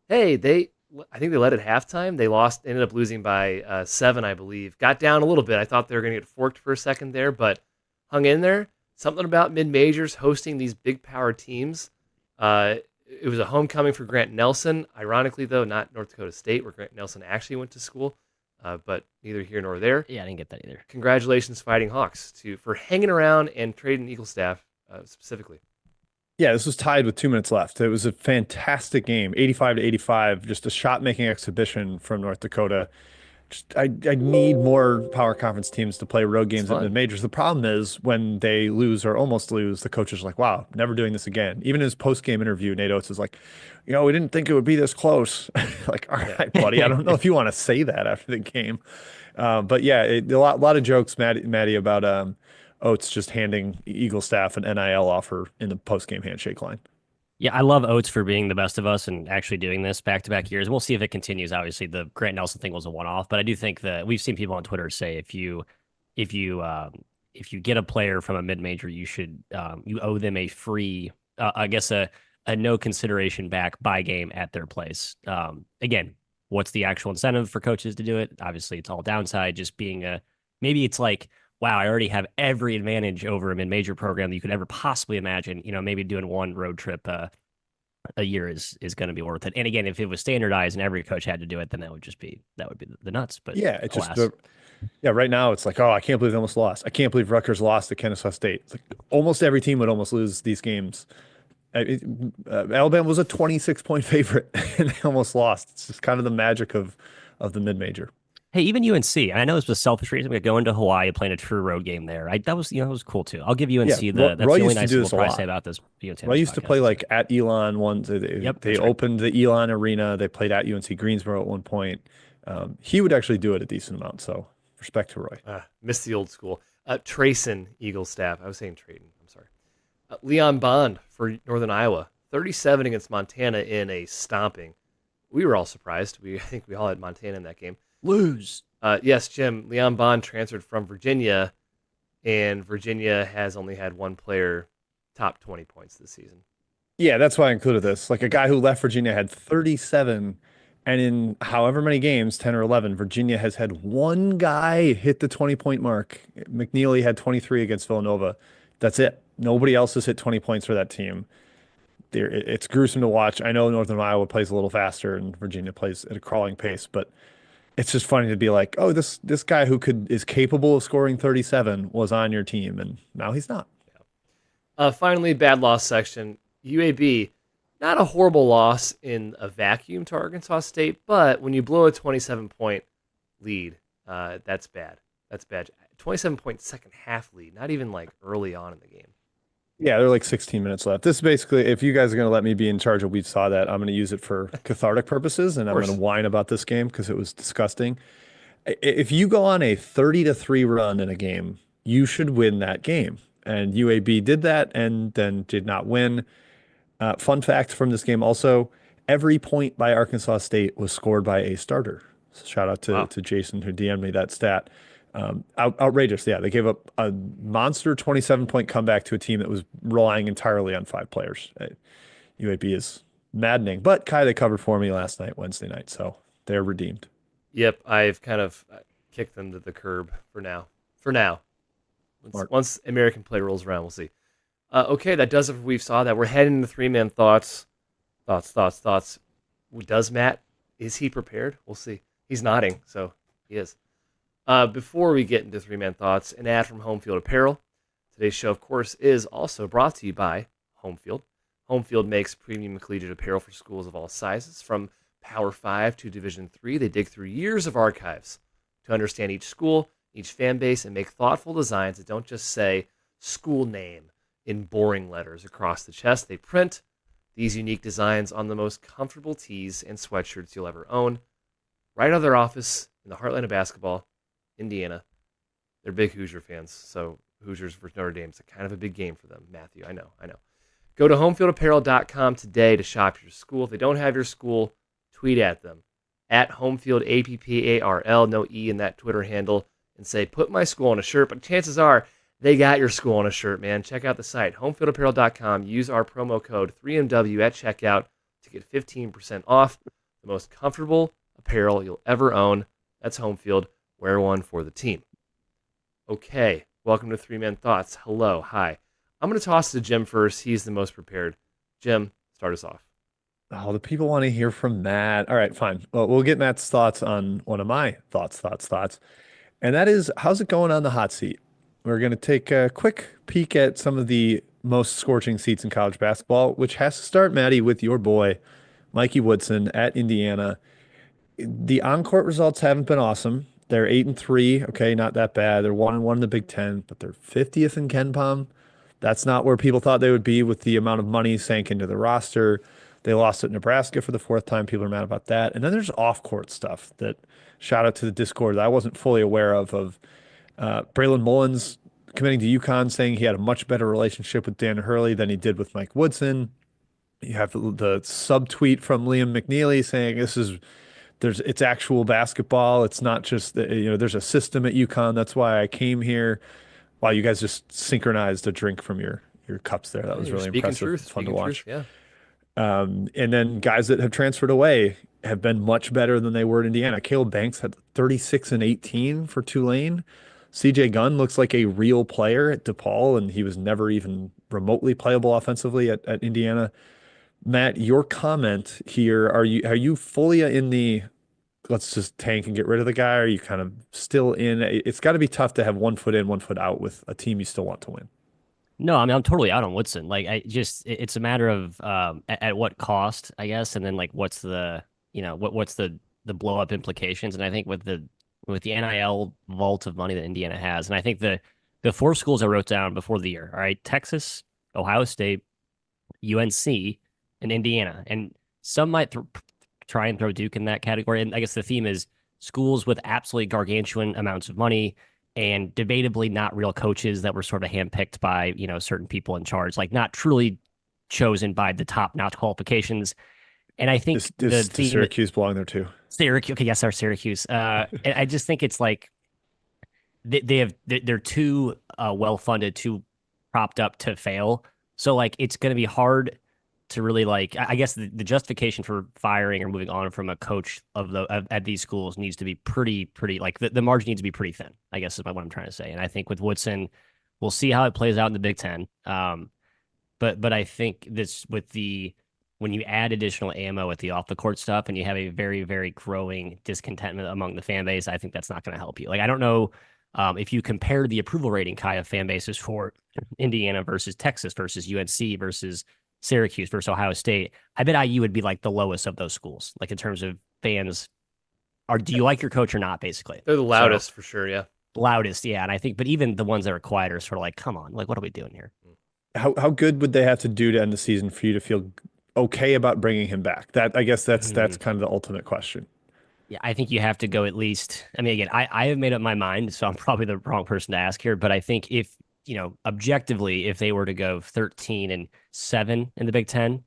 A: hey, I think they led at halftime. They ended up losing by 7, I believe. Got down a little bit. I thought they were going to get forked for a second there, but hung in there. Something about mid-majors hosting these big power teams. It was a homecoming for Grant Nelson. Ironically, though, not North Dakota State, where Grant Nelson actually went to school. But neither here nor there.
C: Yeah, I didn't get that either.
A: Congratulations, Fighting Hawks, for hanging around and trading Eagle staff specifically.
B: Yeah, this was tied with 2 minutes left. It was a fantastic game, 85-85, just a shot-making exhibition from North Dakota. I need more power conference teams to play road games at mid majors. The problem is when they lose or almost lose, the coach is like, "Wow, never doing this again." Even in his post-game interview, Nate Oates is like, we didn't think it would be this close." Like, all right, buddy, I don't know if you want to say that after the game, but yeah, a lot of jokes, Maddie, about Oates just handing Eagle staff an NIL offer in the post-game handshake line.
C: Yeah, I love Oates for being the best of us and actually doing this back-to-back years. We'll see if it continues. Obviously, the Grant Nelson thing was a one-off, but I do think that we've seen people on Twitter say if you get a player from a mid-major, you should you owe them a free, I guess a no consideration back buy game at their place. Again, what's the actual incentive for coaches to do it? Obviously, it's all downside. Just being maybe it's like, wow, I already have every advantage over a mid-major program that you could ever possibly imagine. Maybe doing one road trip a year is going to be worth it. And again, if it was standardized and every coach had to do it, then that would be the nuts. But
B: yeah, it's
C: alas.
B: just right now it's like, oh, I can't believe they almost lost. I can't believe Rutgers lost to Kennesaw State. It's like almost every team would almost lose these games. Alabama was a 26-point favorite and they almost lost. It's just kind of the magic of the mid-major.
C: Hey, even UNC. I know this was a selfish reason. We going to Hawaii, playing a true road game there. That was cool too. I'll give UNC that's
B: Roy
C: the only
B: used to
C: nice
B: do
C: little
B: this a
C: price
B: lot.
C: say about this.
B: Roy used to play like at Elon once. They
C: Yep, that's right.
B: opened the Elon Arena. They played at UNC Greensboro at one point. He would actually do it a decent amount. So respect to Roy.
A: Miss the old school. Trayson Eagle staff. I was saying Trayton. I'm sorry. Leon Bond for Northern Iowa. 37 against Montana in a stomping. We were all surprised. I think we all had Montana in that game.
C: Lose.
A: Yes, Jim. Leon Bond transferred from Virginia, and Virginia has only had one player top 20 points this season.
B: Yeah, that's why I included this. Like a guy who left Virginia had 37, and in however many games, 10 or 11, Virginia has had one guy hit the 20-point mark. McNeely had 23 against Villanova. That's it. Nobody else has hit 20 points for that team. It's gruesome to watch. I know Northern Iowa plays a little faster and Virginia plays at a crawling pace, but it's just funny to be like, oh, this guy who is capable of scoring 37 was on your team, and now he's not.
A: Finally, bad loss section. UAB, not a horrible loss in a vacuum to Arkansas State, but when you blow a 27-point lead, that's bad. That's bad. 27-point second half lead, not even like early on in the game.
B: Yeah, there are like 16 minutes left. This is basically, if you guys are going to let me be in charge of We Saw That, I'm going to use it for cathartic purposes, and I'm going to whine about this game because it was disgusting. If you go on a 30-3 run in a game, you should win that game. And UAB did that and then did not win. Fun fact from this game also, every point by Arkansas State was scored by a starter. So shout out to Jason who DM'd me that stat. Outrageous. Yeah, they gave up a monster 27-point comeback to a team that was relying entirely on 5 players. UAB is maddening. But Kai, they covered for me last night, Wednesday night. So They're redeemed.
A: Yep, I've kind of kicked them to the curb for now. For now. Once American play rolls around, we'll see. Okay, that does it for We've Saw That. We're heading to three-man thoughts. Thoughts. Does Matt, is he prepared? We'll see. He's nodding, so he is. Before we get into three-man thoughts, an ad from Home Field Apparel. Today's show, of course, is also brought to you by Home Field. Home Field makes premium collegiate apparel for schools of all sizes, from Power 5 to Division 3. They dig through years of archives to understand each school, each fan base, and make thoughtful designs that don't just say school name in boring letters across the chest. They print these unique designs on the most comfortable tees and sweatshirts you'll ever own, right out of their office in the heartland of basketball, Indiana. They're big Hoosier fans, so Hoosiers versus Notre Dame is kind of a big game for them. Matthew, I know. Go to homefieldapparel.com today to shop your school. If they don't have your school, tweet at them, at homefieldapparel, no E in that Twitter handle, and say, put my school on a shirt. But chances are they got your school on a shirt, man. Check out the site, homefieldapparel.com. Use our promo code 3MW at checkout to get 15% off the most comfortable apparel you'll ever own. That's Homefield. Wear one for the team. Okay, welcome to Three Man Thoughts. Hello, hi. I'm going to toss to Jim first. He's the most prepared. Jim, start us off.
B: Oh, the people want to hear from Matt. All right, fine. Well, we'll get Matt's thoughts on one of my thoughts. And that is, how's it going on the hot seat? We're going to take a quick peek at some of the most scorching seats in college basketball, which has to start, Maddie, with your boy, Mikey Woodson at Indiana. The on-court results haven't been awesome. They're 8-3. Okay, not that bad. They're 1-1 in the Big Ten, but they're 50th in KenPom. That's not where people thought they would be with the amount of money sank into the roster. They lost at Nebraska for the fourth time. People are mad about that. And then there's off-court stuff that, shout out to the Discord, that I wasn't fully aware of Braylon Mullins committing to UConn, saying he had a much better relationship with Dan Hurley than he did with Mike Woodson. You have the subtweet from Liam McNeely saying it's actual basketball. It's not just, there's a system at UConn. That's why I came here. Wow, you guys just synchronized a drink from your cups there. That was really impressive. Fun to watch.
A: Yeah.
B: And then guys that have transferred away have been much better than they were at Indiana. Caleb Banks had 36 and 18 for Tulane. CJ Gunn looks like a real player at DePaul, and he was never even remotely playable offensively at Indiana. Matt, your comment here, are you fully in the let's just tank and get rid of the guy? Or are you kind of still in? It's got to be tough to have 1 foot in, 1 foot out with a team you still want to win.
C: No, I mean, I'm totally out on Woodson. Like, it's a matter of at what cost, I guess, and then like what's the what's the blow up implications. And I think with the NIL vault of money that Indiana has, and I think the four schools I wrote down before the year, all right, Texas, Ohio State, UNC, and Indiana, and some might try and throw Duke in that category. And I guess the theme is schools with absolutely gargantuan amounts of money and debatably not real coaches that were sort of handpicked by, certain people in charge, like not truly chosen by the top-notch qualifications. And I think
B: does Syracuse belong there too?
C: Syracuse, okay, yes, our Syracuse. And I just think it's like they're too well-funded, too propped up to fail. So like it's going to be hard to really I guess the justification for firing or moving on from a coach at these schools needs to be pretty like the margin needs to be pretty thin, I guess is what I'm trying to say. And I think with Woodson, we'll see how it plays out in the Big Ten. But I think this when you add additional ammo at the off the court stuff and you have a very, very growing discontentment among the fan base, I think that's not going to help you. Like, I don't know if you compare the approval rating, Kai, of fan bases for Indiana versus Texas versus UNC versus Syracuse versus Ohio State, I bet IU would be like the lowest of those schools, like in terms of fans. Do you like your coach or not? Basically,
A: they're the loudest for sure. Yeah,
C: loudest. Yeah, and I think, but even the ones that are quieter, are sort of like, come on, like what are we doing here?
B: How good would they have to do to end the season for you to feel okay about bringing him back? I guess that's kind of the ultimate question.
C: Yeah, I think you have to go at least. I mean, again, I have made up my mind, so I'm probably the wrong person to ask here. But I think if objectively, if they were to go 13-7 in the Big Ten,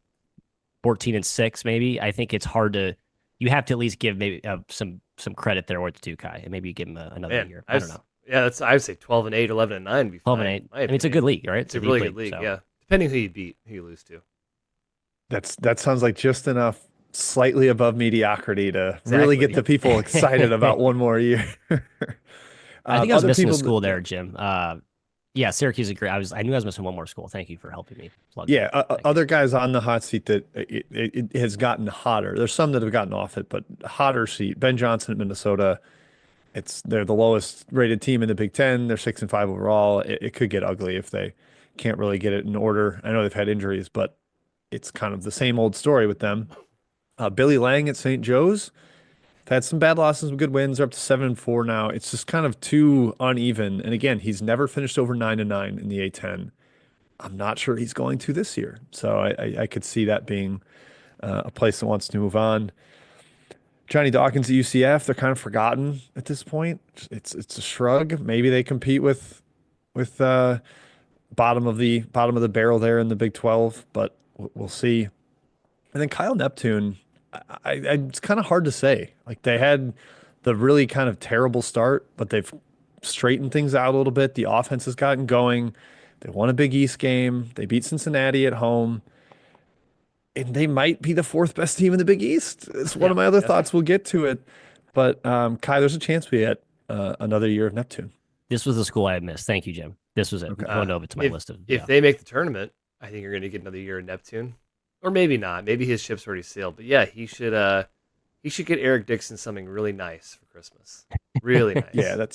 C: 14-6 maybe, I think it's hard to. You have to at least give maybe some credit there or to Dukai, and maybe give him another year. I don't know.
A: Yeah, I would say 12-8, 11-9 be fine.
C: 12-8. I mean, it's a good league, right?
A: It's a really good league. So. Yeah, depending who you beat, who you lose to.
B: That sounds like just enough slightly above mediocrity to really get
A: Exactly.
B: the people excited about one more year.
C: I think I was
B: Other
C: missing a
B: people,
C: school
B: yeah,
C: there, Jim. Yeah, Syracuse is great. I knew I was missing one more school. Thank you for helping me plug
B: yeah,
C: that. Thank you.
B: other guys on the hot seat that it has gotten hotter. There's some that have gotten off it, but hotter seat. Ben Johnson at Minnesota. They're the lowest rated team in the Big Ten. They're 6-5 overall. It could get ugly if they can't really get it in order. I know they've had injuries, but it's kind of the same old story with them. Billy Lang at St. Joe's. They've had some bad losses, some good wins. They're up to 7-4 now. It's just kind of too uneven. And again, he's never finished over 9-9 in the A10. I'm not sure he's going to this year. So I could see that being a place that wants to move on. Johnny Dawkins at UCF, they're kind of forgotten at this point. It's a shrug. Maybe they compete with bottom of the barrel there in the Big 12, but we'll see. And then Kyle Neptune, it's kind of hard to say. Like they had the really kind of terrible start, but they've straightened things out a little bit. The offense has gotten going. They won a Big East game. They beat Cincinnati at home. And they might be the fourth best team in the Big East. It's one
A: Yeah,
B: of my other
A: yeah.
B: thoughts. We'll get to it. But Kai, there's a chance we get another year of Neptune.
C: This was the school I had missed. Thank you, Jim. This was it.
B: Okay.
C: Villanova to my list of
A: If they make the tournament, I think you're going to get another year in Neptune, or maybe not. Maybe his ship's already sailed. But yeah, he should get Eric Dixon something really nice for Christmas. Really nice.
B: Yeah,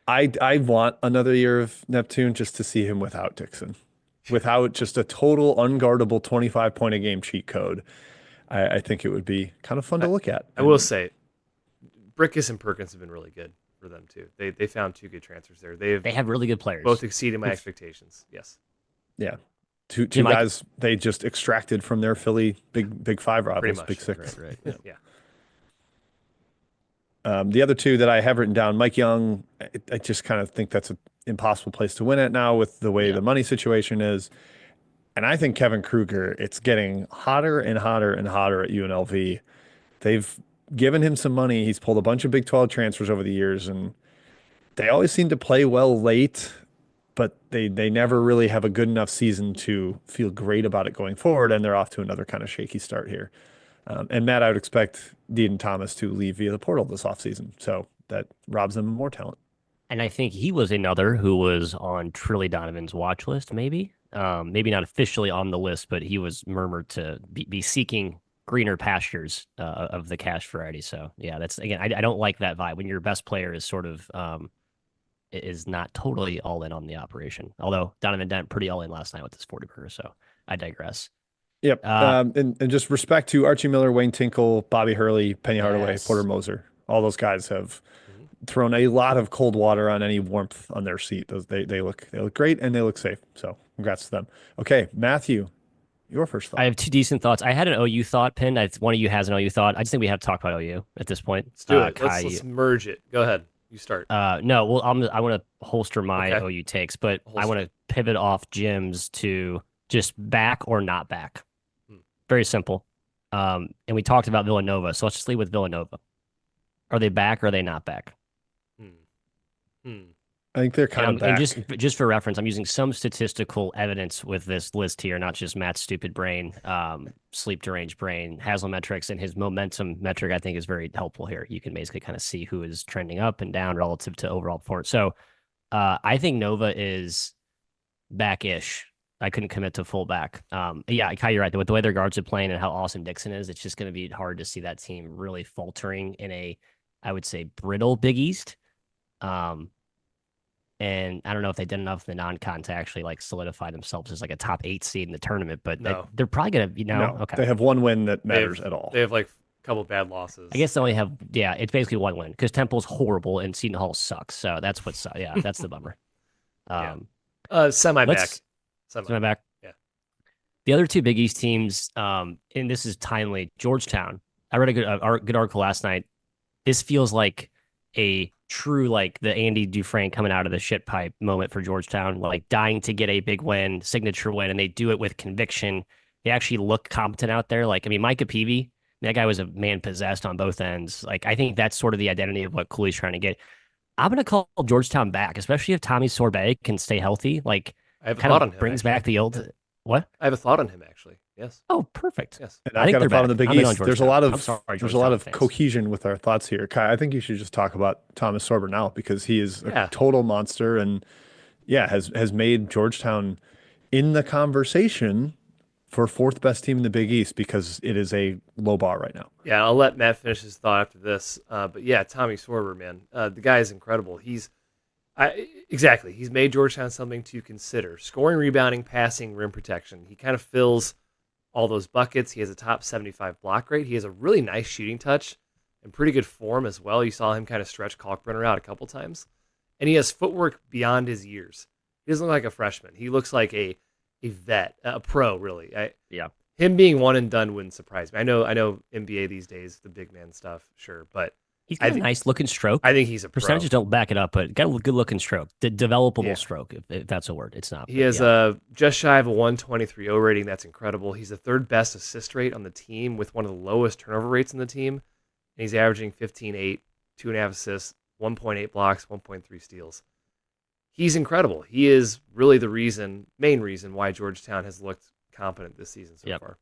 B: I want another year of Neptune just to see him without Dixon, without just a total unguardable 25 point a game cheat code. I think it would be kind of fun to look at.
A: I will say, Brickus and Perkins have been really good for them too. They found two good transfers there.
C: they have really good players.
A: Both exceeded my expectations. Yes.
B: Yeah. Two
C: Jim,
B: guys they just extracted from their Philly Big Five
A: Pretty
B: rivals,
A: much.
B: Big Six.
C: Right.
A: Yeah.
B: The other two that I have written down, Mike Young, I just kind of think that's an impossible place to win at now with the way the money situation is. And I think Kevin Kruger, it's getting hotter and hotter and hotter at UNLV. They've given him some money. He's pulled a bunch of Big 12 transfers over the years, and they always seem to play well late, but they never really have a good enough season to feel great about it going forward, and they're off to another kind of shaky start here. And Matt, I would expect Dean Thomas to leave via the portal this offseason, so that robs them of more talent.
C: And I think he was another who was on Trilly Donovan's watch list, maybe. Maybe not officially on the list, but he was murmured to be seeking greener pastures of the cash variety. So yeah, that's again, I don't like that vibe when your best player is sort of is not totally all in on the operation. Although Donovan Dent pretty all in last night with his 40 burger. So I digress.
B: Yep. And just respect to Archie Miller, Wayne Tinkle, Bobby Hurley, Penny Hardaway,
C: Yes.
B: Porter Moser. All those guys have thrown a lot of cold water on any warmth on their seat. They look great and they look safe. So congrats to them. Okay, Matthew, your first thought.
C: I have two decent thoughts. I had an OU thought pinned. One of you has an OU thought. I just think we have to talk about OU at this point.
A: Let's do it.
C: Kai,
A: Let's merge it. Go ahead. You start.
C: no, well, I want to holster my
A: Okay.
C: OU takes, but I
A: Holster.
C: want to pivot off Jim's to just back or not back. Very simple. And we talked about Villanova, so let's just leave with Villanova. Are they back or are they not back?
B: I think they're kind of back.
C: And just for reference, I'm using some statistical evidence with this list here, not just Matt's stupid brain, sleep deranged brain, Haslametrics, and his momentum metric. I think is very helpful here. You can basically kind of see who is trending up and down relative to overall performance. So I think Nova is back-ish. I couldn't commit to full back. Yeah, Kai, you're right. With the way their guards are playing and how awesome Dixon is, it's just going to be hard to see that team really faltering in a, I would say, brittle Big East. And I don't know if they did enough in the non-con to actually like solidify themselves as like a top 8 seed in the tournament, but
A: No.
C: they're probably going to,
B: No,
C: okay.
B: they have one win that matters at all.
A: They have like a couple bad losses.
C: I guess they only have, it's basically one win because Temple's horrible and Seton Hall sucks. So that's what's, that's the bummer.
A: Semi back.
C: let's- Semi back.
A: Yeah.
C: The other two Big East teams, and this is timely, Georgetown. I read a good article last night. This feels like a true, like the Andy Dufresne coming out of the shit pipe moment for Georgetown, like dying to get a big win, signature win, and they do it with conviction. They actually look competent out there. Like, I mean, Micah Peavy, that guy was a man possessed on both ends. Like, I think that's sort of the identity of what Cooley's trying to get. I'm going to call Georgetown back, especially if Tommy Sorbet can stay healthy. Like,
A: I have a
C: kind
A: thought
C: of
A: on him.
C: brings
A: actually.
C: back the old, what?
A: I have a thought on him actually. Yes.
C: Oh, perfect.
A: Yes.
B: And
C: I
B: I've
C: think
B: got
C: they're
B: a thought on
C: back.
B: the Big
C: I'm in on
B: East. There's a
C: Georgetown.
B: lot
C: I'm
B: of
C: sorry,
B: there's a lot
C: Georgetown
B: of
C: fans.
B: cohesion with our thoughts here. Kai, I think you should just talk about Thomas Sorber now because he is a
A: Yeah.
B: total monster and yeah, has made Georgetown in the conversation for fourth best team in the Big East because it is a low bar right now.
A: Yeah, I'll let Matt finish his thought after this. But yeah, Tommy Sorber, man, the guy is incredible. Exactly. He's made Georgetown something to consider. Scoring, rebounding, passing, rim protection. He kind of fills all those buckets. He has a top 75 block rate. He has a really nice shooting touch and pretty good form as well. You saw him kind of stretch Kalkbrenner out a couple times. And he has footwork beyond his years. He doesn't look like a freshman. He looks like a vet, a pro, really.
C: Yeah.
A: Him being one and done wouldn't surprise me. I know NBA these days, the big man stuff, sure, but
C: He's got a nice looking stroke.
A: I think he's a pro.
C: Percentages don't back it up, but got a good looking stroke. Developable
A: Yeah.
C: stroke, if that's a word. It's not.
A: He has a just shy of a 123 O rating. That's incredible. He's the third best assist rate on the team with one of the lowest turnover rates in the team. And he's averaging 15.8, 2.5 assists, 1.8 blocks, 1.3 steals. He's incredible. He is really the main reason why Georgetown has looked competent this season so far.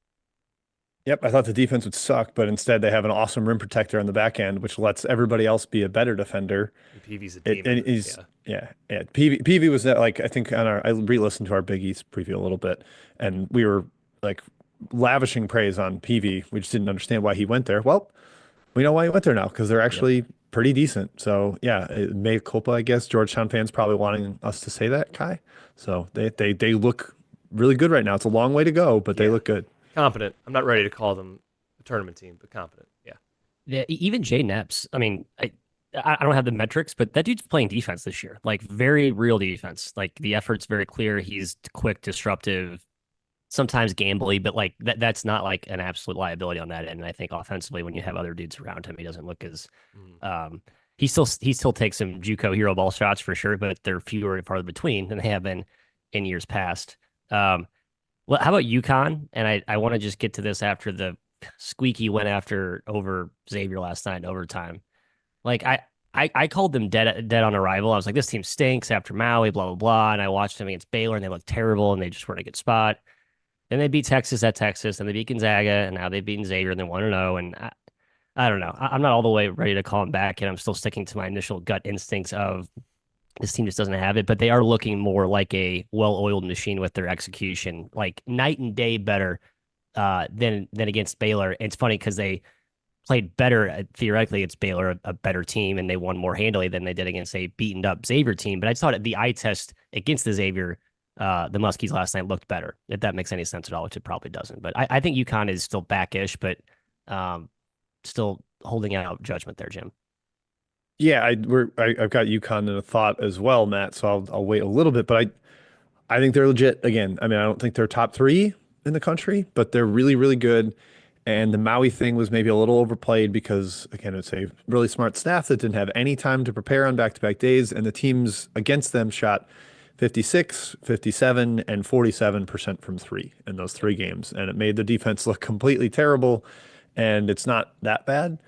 B: Yep, I thought the defense would suck, but instead they have an awesome rim protector on the back end, which lets everybody else be a better defender.
A: And PV's a demon.
B: And he's PV was that like I think I re-listened to our Big East preview a little bit, and we were like lavishing praise on PV. We just didn't understand why he went there. Well, we know why he went there now because they're actually pretty decent. So yeah, mea culpa, I guess. Georgetown fans probably wanting us to say that, Kai. So they look really good right now. It's a long way to go, but they look good.
A: Competent. I'm not ready to call them a tournament team, but competent.
C: Yeah, even Jay Neps. I mean, I don't have the metrics, but that dude's playing defense this year. Like very real defense. Like the effort's very clear. He's quick, disruptive, sometimes gambly, but like that's not like an absolute liability on that end. And I think offensively, when you have other dudes around him, he doesn't look as he still takes some JUCO hero ball shots for sure, but they're fewer and farther between than they have been in years past. Well, how about UConn? And I want to just get to this after the squeaky went over Xavier last night in overtime. Like I called them dead on arrival. I was like, this team stinks after Maui, blah blah blah. And I watched them against Baylor, and they looked terrible, and they just weren't a good spot. Then they beat Texas at Texas, and they beat Gonzaga, and now they've beaten Xavier, and they 1-0. And I don't know. I'm not all the way ready to call them back, and I'm still sticking to my initial gut instincts of this team just doesn't have it, but they are looking more like a well-oiled machine with their execution, like night and day better than against Baylor. And it's funny because they played better theoretically against Baylor, a better team, and they won more handily than they did against a beaten up Xavier team. But I just thought the eye test against the Xavier, the Muskies last night looked better. If that makes any sense at all, which it probably doesn't. But I think UConn is still backish, but still holding out judgment there, Jim.
B: Yeah, I've got UConn in a thought as well, Matt. So I'll wait a little bit, but I think they're legit again. I mean, I don't think they're top 3 in the country, but they're really, really good. And the Maui thing was maybe a little overplayed because again, it's a really smart staff that didn't have any time to prepare on back-to-back days, and the teams against them shot 56, 57, and 47% from 3 in those 3 games, and it made the defense look completely terrible. And it's not that bad.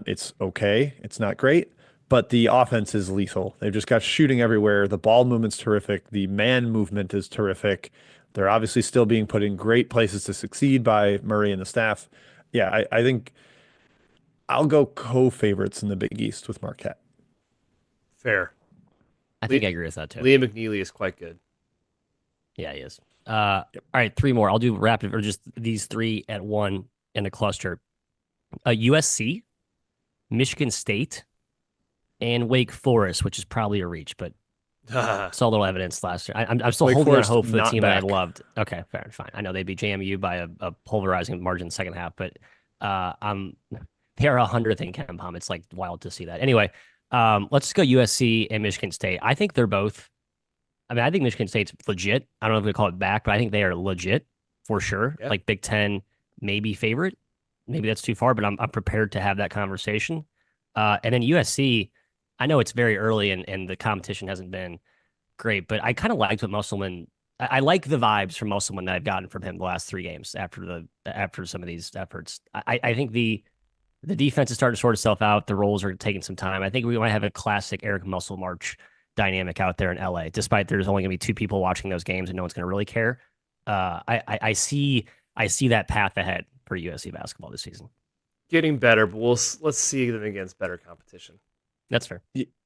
B: It's okay. It's not great, but the offense is lethal. They've just got shooting everywhere. The ball movement's terrific. The man movement is terrific. They're obviously still being put in great places to succeed by Murray and the staff. Yeah, I think I'll go co-favorites in the Big East with Marquette.
A: Fair.
C: I think I agree with that too.
A: Liam McNeely is quite good.
C: Yeah, he is. All right, 3 more. I'll do rapid or just these 3 at one in a cluster. USC, Michigan State, and Wake Forest, which is probably a reach, but saw a little evidence last year. I'm still
B: Wake
C: holding
B: Forest
C: on hope for the
B: not
C: team
B: back.
C: that I loved. Okay, fair, fine. I know they beat JMU by a pulverizing margin in the second half, but they are 100th in Ken Palm. It's like wild to see that. Anyway, let's just go USC and Michigan State. I think they're both. I mean, I think Michigan State's legit. I don't know if we call it back, but I think they are legit for sure.
A: Yeah.
C: Like Big Ten, maybe favorite. Maybe that's too far, but I'm prepared to have that conversation. And then USC, I know it's very early and the competition hasn't been great, but I kind of liked what Musselman. I like the vibes from Musselman that I've gotten from him the last 3 games after some of these efforts. I think the defense is starting to sort itself out. The roles are taking some time. I think we might have a classic Eric Muscle March dynamic out there in LA, despite there's only going to be 2 people watching those games and no one's going to really care. I I see that path ahead for USC basketball this season.
A: Getting better, but let's see them against better competition.
C: That's fair.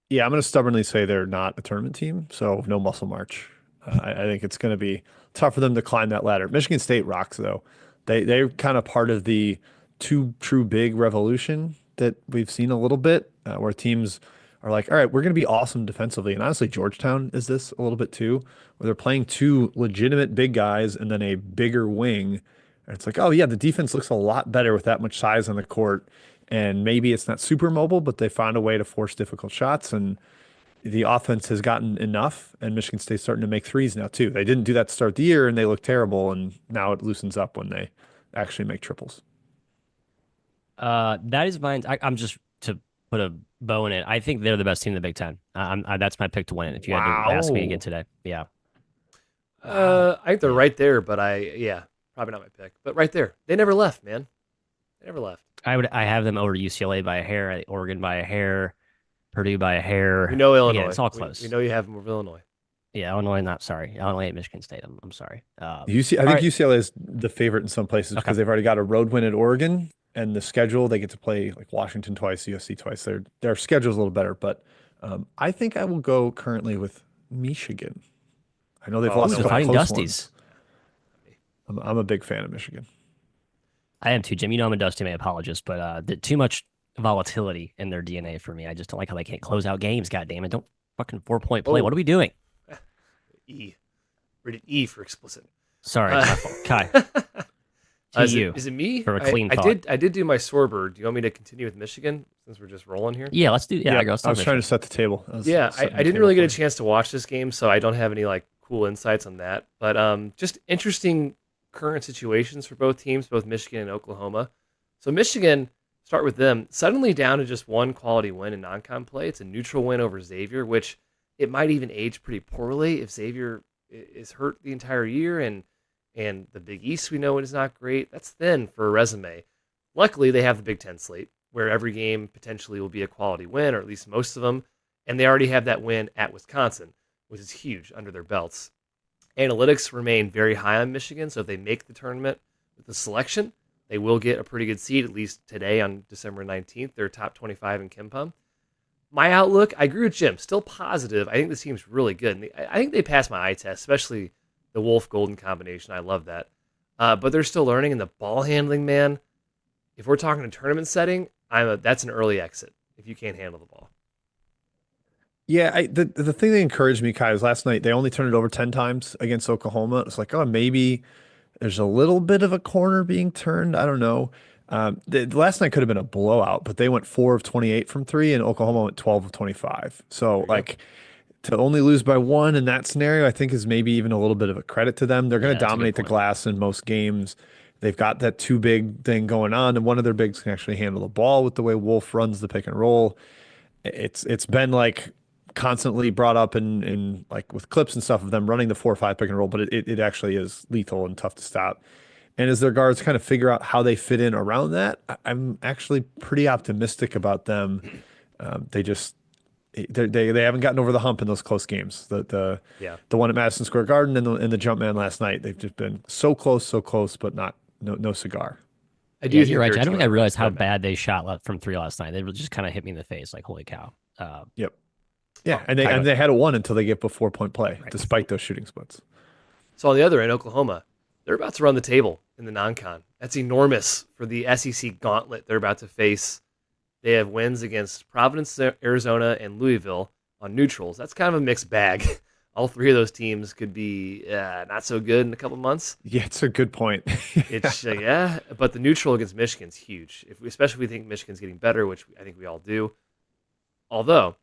B: Yeah, I'm going to stubbornly say they're not a tournament team, so no muscle march. I think it's going to be tough for them to climb that ladder. Michigan State rocks though. They're kind of part of the two true big revolution that we've seen a little bit, where teams are like, all right, we're going to be awesome defensively, and honestly, Georgetown is this a little bit too, where they're playing two legitimate big guys and then a bigger wing, and it's like, oh yeah, the defense looks a lot better with that much size on the court. And maybe it's not super mobile, but they found a way to force difficult shots. And the offense has gotten enough. And Michigan State's starting to make threes now, too. They didn't do that to start the year, and they look terrible. And now it loosens up when they actually make triples.
C: That is mine. I'm just to put a bow in it. I think they're the best team in the Big Ten. That's my pick to win it. If you had to ask me again today, yeah.
A: I think they're right there, but probably not my pick, but right there. They never left, man. They never left.
C: I have them over UCLA by a hair, Oregon by a hair, Purdue by a hair.
A: We know Illinois.
C: Again, it's all close.
A: We know you have them over Illinois.
C: Yeah, Illinois. Not sorry. Illinois at Michigan State. I'm sorry.
B: I think UCLA is the favorite in some places because they've already got a road win at Oregon, and the schedule they get to play like Washington twice, USC twice. Their schedule's a little better, but I think I will go currently with Michigan. I know they've lost
C: the
B: a couple
C: Fighting
B: close
C: Dusties.
B: ones. I'm a big fan of Michigan.
C: I am too, Jim. You know I'm a Dusty May apologist, but too much volatility in their DNA for me. I just don't like how they can't close out games. God damn it! Don't fucking 4-point play. What are we doing?
A: E. Rated E for explicit.
C: Sorry, my fault. Kai.
A: Is it me?
C: For a clean thought.
A: I did do my Swerber. Do you want me to continue with Michigan since we're just rolling here?
C: Yeah, let's do. Yeah,
B: I was trying to set the table.
A: I didn't really get a chance to watch this game, so I don't have any like cool insights on that. But just interesting current situations for both teams, both Michigan and Oklahoma. So Michigan, start with them, suddenly down to just one quality win in non-con play. It's a neutral win over Xavier, which it might even age pretty poorly if Xavier is hurt the entire year, and the Big East we know is not great. That's thin for a resume. Luckily, they have the Big Ten slate, where every game potentially will be a quality win, or at least most of them, and they already have that win at Wisconsin, which is huge under their belts. Analytics remain very high on Michigan, so if they make the tournament with the selection, they will get a pretty good seed, at least today on December 19th. They're top 25 in KenPom. My outlook, I agree with Jim, still positive. I think this team's really good. And I think they passed my eye test, especially the Wolf-Golden combination. I love that. But they're still learning, and the ball handling, man, if we're talking a tournament setting, that's an early exit if you can't handle the ball.
B: Yeah, the thing that encouraged me, Kai, was last night they only turned it over 10 times against Oklahoma. It's like, oh, maybe there's a little bit of a corner being turned. I don't know. The last night could have been a blowout, but they went 4 of 28 from three, and Oklahoma went 12 of 25. So, to only lose by one in that scenario, I think is maybe even a little bit of a credit to them. They're going to dominate the glass in most games. They've got that two big thing going on, and one of their bigs can actually handle the ball with the way Wolf runs the pick and roll. It's been like constantly brought up in like with clips and stuff of them running the 4-5 pick and roll, but it actually is lethal and tough to stop. And as their guards kind of figure out how they fit in around that, I'm actually pretty optimistic about them. They haven't gotten over the hump in those close games. The one at Madison Square Garden and the jump man last night. They've just been so close, but no cigar.
C: You're right. I don't think I realized how bad they shot from three last night. They just kind of hit me in the face, like holy cow.
B: Yep. Yeah, and they had a one until they get a 4-point play, despite those shooting splits.
A: So on the other end, Oklahoma, they're about to run the table in the non-con. That's enormous for the SEC gauntlet they're about to face. They have wins against Providence, Arizona, and Louisville on neutrals. That's kind of a mixed bag. All three of those teams could be not so good in a couple months.
B: Yeah, it's a good point.
A: But the neutral against Michigan's huge, especially if we think Michigan's getting better, which I think we all do. Although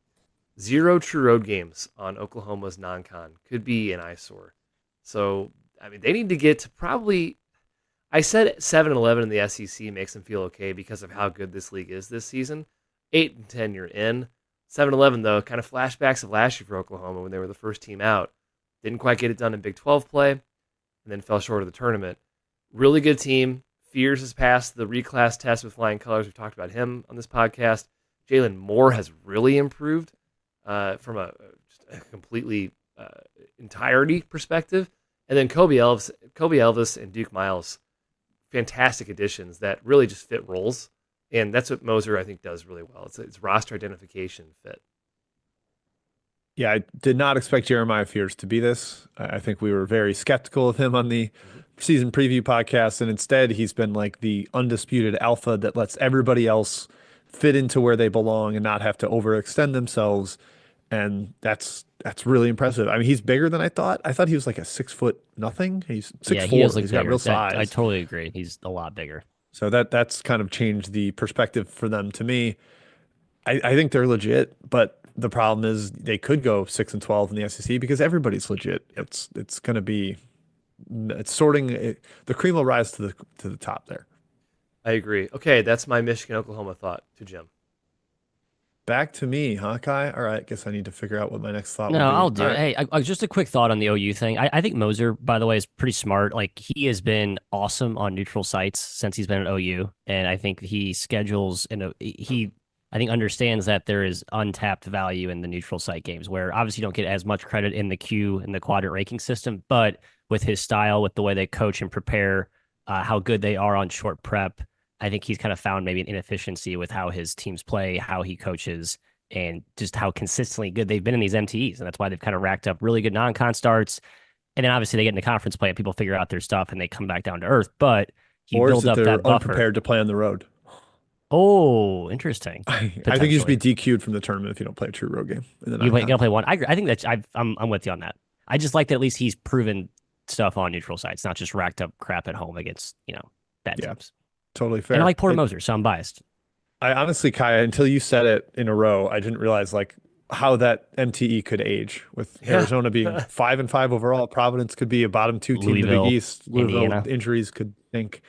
A: 0 true road games on Oklahoma's non-con could be an eyesore. So, I mean, they need to get to probably, I said 7-11 in the SEC makes them feel okay because of how good this league is this season. 8-10 you're in. 7-11, though, kind of flashbacks of last year for Oklahoma when they were the first team out. Didn't quite get it done in Big 12 play, and then fell short of the tournament. Really good team. Fears has passed the reclass test with flying colors. We've talked about him on this podcast. Jalen Moore has really improved from a completely entirety perspective. And then Kobe Elvis and Duke Miles fantastic additions that really just fit roles. And that's what Moser, I think, does really well. It's roster identification fit.
B: Yeah, I did not expect Jeremiah Fears to be this. I think we were very skeptical of him on the season preview podcast, and instead he's been like the undisputed alpha that lets everybody else fit into where they belong and not have to overextend themselves. And that's really impressive. I mean, he's bigger than I thought. I thought he was like a 6 foot nothing. He's
C: Yeah,
B: six
C: he does
B: four.
C: look
B: He's got
C: bigger.
B: real
C: I
B: size.
C: totally agree. He's a lot bigger.
B: So that's kind of changed the perspective for them to me. I think they're legit, but the problem is they could go 6-12 in the SEC because everybody's legit. It's going to be it's sorting the cream will rise to the top there.
A: I agree. Okay, that's my Michigan Oklahoma thought to Jim.
B: Back to me, huh, Kai? All right, guess I need to figure out what my next thought
C: No,
B: will be.
C: I'll do
B: All
C: it.
B: right.
C: Hey, just a quick thought on the OU thing. I think Moser, by the way, is pretty smart. Like he has been awesome on neutral sites since he's been at OU, and I think he schedules and he I think understands that there is untapped value in the neutral site games where obviously you don't get as much credit in the Q and the quadrant ranking system, but with his style, with the way they coach and prepare, how good they are on short prep, I think he's kind of found maybe an inefficiency with how his teams play, how he coaches and just how consistently good they've been in these MTEs. And that's why they've kind of racked up really good non-con starts. And then obviously they get into conference play and people figure out their stuff and they come back down to earth. But he
B: Or is
C: builds
B: it
C: up that
B: they're
C: buffer.
B: unprepared to play on the road?
C: Oh, interesting.
B: I think you should be DQ'd from the tournament if you don't play a true road game.
C: You gotta play one. I think that I'm with you on that. I just like that at least he's proven stuff on neutral sites, not just racked up crap at home against bad teams.
B: Totally fair.
C: And I like Porter Moser, so I'm biased.
B: I honestly, Kai, until you said it in a row, I didn't realize like how that MTE could age with Arizona being 5-5 overall. Providence could be a bottom two team in the Big East. Louisville
C: Indiana.
B: Injuries could think.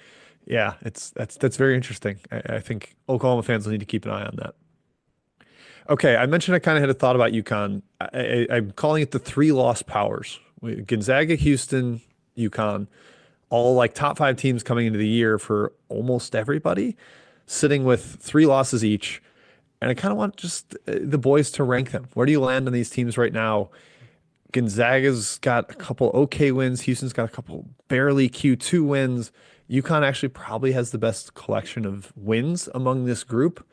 B: Yeah, that's very interesting. I think Oklahoma fans will need to keep an eye on that. Okay, I mentioned I kind of had a thought about UConn. I'm calling it the three lost powers. Gonzaga, Houston, UConn, all like top 5 teams coming into the year for almost everybody, sitting with 3 losses each. And I kind of want just the boys to rank them. Where do you land on these teams right now? Gonzaga's got a couple okay wins. Houston's got a couple barely Q2 wins. UConn actually probably has the best collection of wins among this group.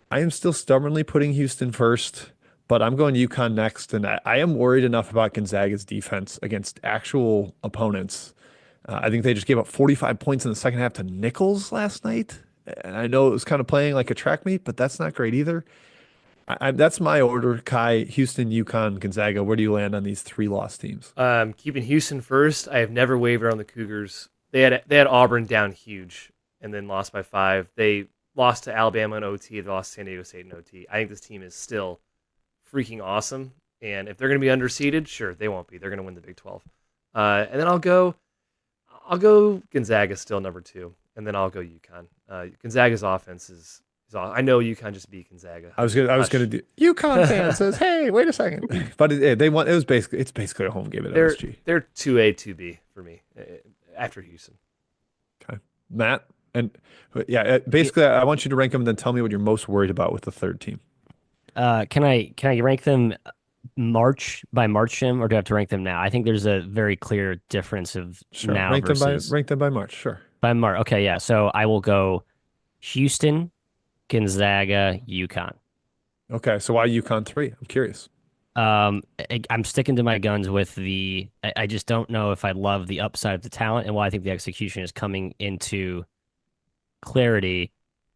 B: I am still stubbornly putting Houston first, but I'm going UConn next. And I am worried enough about Gonzaga's defense against actual opponents. I think they just gave up 45 points in the second half to Nichols last night. And I know it was kind of playing like a track meet, but that's not great either. That's my order. Kai, Houston, UConn, Gonzaga. Where do you land on these 3 lost teams?
A: Keeping Houston first. I have never wavered on the Cougars. They had Auburn down huge and then lost by 5. They lost to Alabama in OT. They lost to San Diego State in OT. I think this team is still freaking awesome. And if they're going to be underseeded, sure, they won't be. They're going to win the Big 12. And then I'll go Gonzaga still number 2. And then I'll go UConn. Gonzaga's offense is I know UConn just beat Gonzaga.
B: I was gonna do UConn fan says, hey, wait a second. But they won. It's basically a home game at MSG.
A: They're 2A, 2B for me after Houston.
B: Okay, Matt, and yeah, basically, I want you to rank them and then tell me what you're most worried about with the third team.
C: Can I rank them March by March, Jim, or do I have to rank them now? I think there's a very clear difference of now
B: rank
C: versus
B: them by March. Sure.
C: By March. Okay, yeah. So I will go Houston, Gonzaga, UConn.
B: Okay, so why UConn 3? I'm curious.
C: I'm sticking to my guns with I just don't know if I love the upside of the talent and why I think the execution is coming into clarity.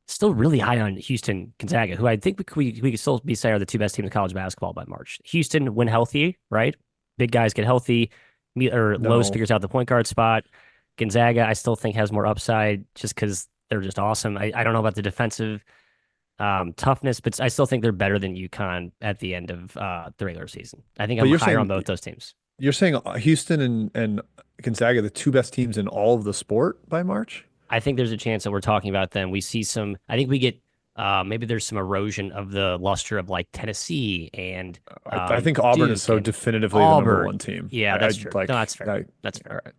C: Still really high on Houston, Gonzaga, who I think we could still be say are the 2 best teams in college basketball by March. Houston, when healthy, right? Big guys get healthy, Lowe's figures out the point guard spot. Gonzaga, I still think has more upside just because they're just awesome. I don't know about the defensive toughness, but I still think they're better than UConn at the end of the regular season. I think I'm higher on both those teams.
B: You're saying Houston and Gonzaga, the 2 best teams in all of the sport by March?
C: I think there's a chance that we're talking about them. We see some. I think we get maybe there's some erosion of the luster of like Tennessee and
B: I think Auburn is so definitively the number 1 team.
C: Yeah, that's true. No, that's fair. That's fair.
B: All right.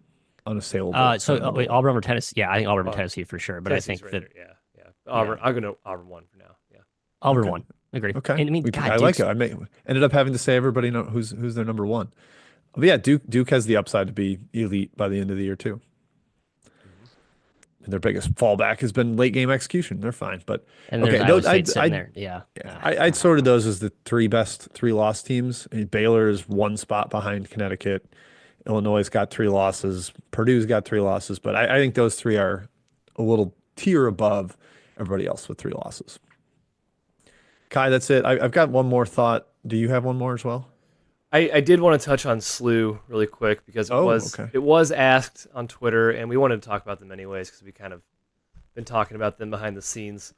B: Unassailable.
C: Wait, Auburn or Tennessee? Yeah, I think Auburn or Tennessee for sure. But
A: Tennessee's
C: I think that
A: Auburn. I'm gonna Auburn 1 for now. Yeah.
C: Auburn 1. Agree.
B: Okay.
C: And, I mean, God,
B: I like it. I ended up having to say everybody know who's their number 1. But yeah, Duke has the upside to be elite by the end of the year too. and their biggest fallback has been late game execution. They're fine, but
C: And there's
B: okay,
C: Iowa
B: those
C: State sitting there. Yeah.
B: I'd sorted those as the three loss teams. I mean, Baylor is one spot behind Connecticut. Illinois got three losses. Purdue's got three losses, but I think those three are a little tier above everybody else with three losses. Kai, that's it. I've got one more thought. Do you have one more as well?
A: I did want to touch on SLU really quick because
B: Okay.
A: it was asked on Twitter, and we wanted to talk about them anyways because we kind of been talking about them behind the scenes.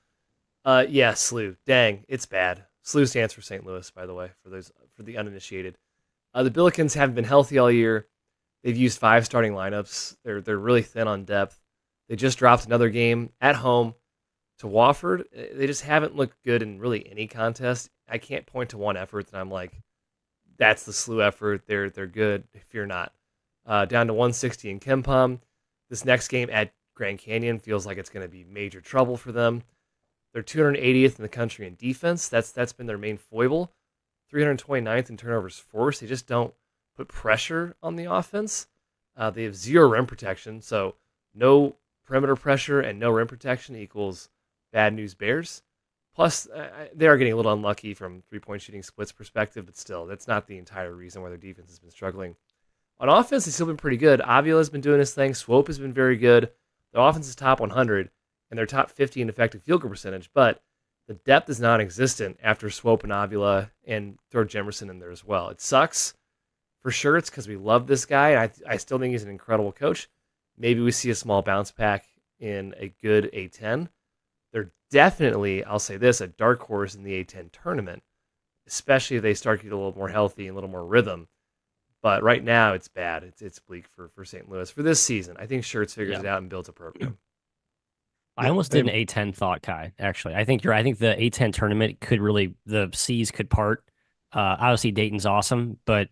A: Yeah, SLU. Dang, it's bad. SLU stands for St. Louis, by the way, for the uninitiated. The Billikens haven't been healthy all year. They've used 5 starting lineups. They're really thin on depth. They just dropped another game at home to Wofford. They just haven't looked good in really any contest. I can't point to one effort that I'm like, that's the SLU effort. They're good. Fear not. Down to 160 in Kempom. This next game at Grand Canyon feels like it's going to be major trouble for them. They're 280th in the country in defense. That's been their main foible. 329th in turnovers forced. They just don't put pressure on the offense. They have 0 rim protection, so no perimeter pressure and no rim protection equals bad news Bears. Plus, they are getting a little unlucky from three-point shooting splits perspective, but still, that's not the entire reason why their defense has been struggling. On offense, they've still been pretty good. Avila has been doing his thing. Swope has been very good. Their offense is top 100, and they're top 50 in effective field goal percentage, but the depth is non-existent after Swope and Avila, and throw Jemerson in there as well. It sucks. For sure, it's because we love this guy, and I still think he's an incredible coach. Maybe we see a small bounce back in a good A10. They're definitely, I'll say this, a dark horse in the A10 tournament, especially if they start getting a little more healthy and a little more rhythm. But right now, it's bad. It's bleak for St. Louis for this season. I think Schertz figures it out and builds a program.
C: I almost did an A10 thought, Kai. Actually, I think the A10 tournament could really, the seas could part. Obviously, Dayton's awesome, but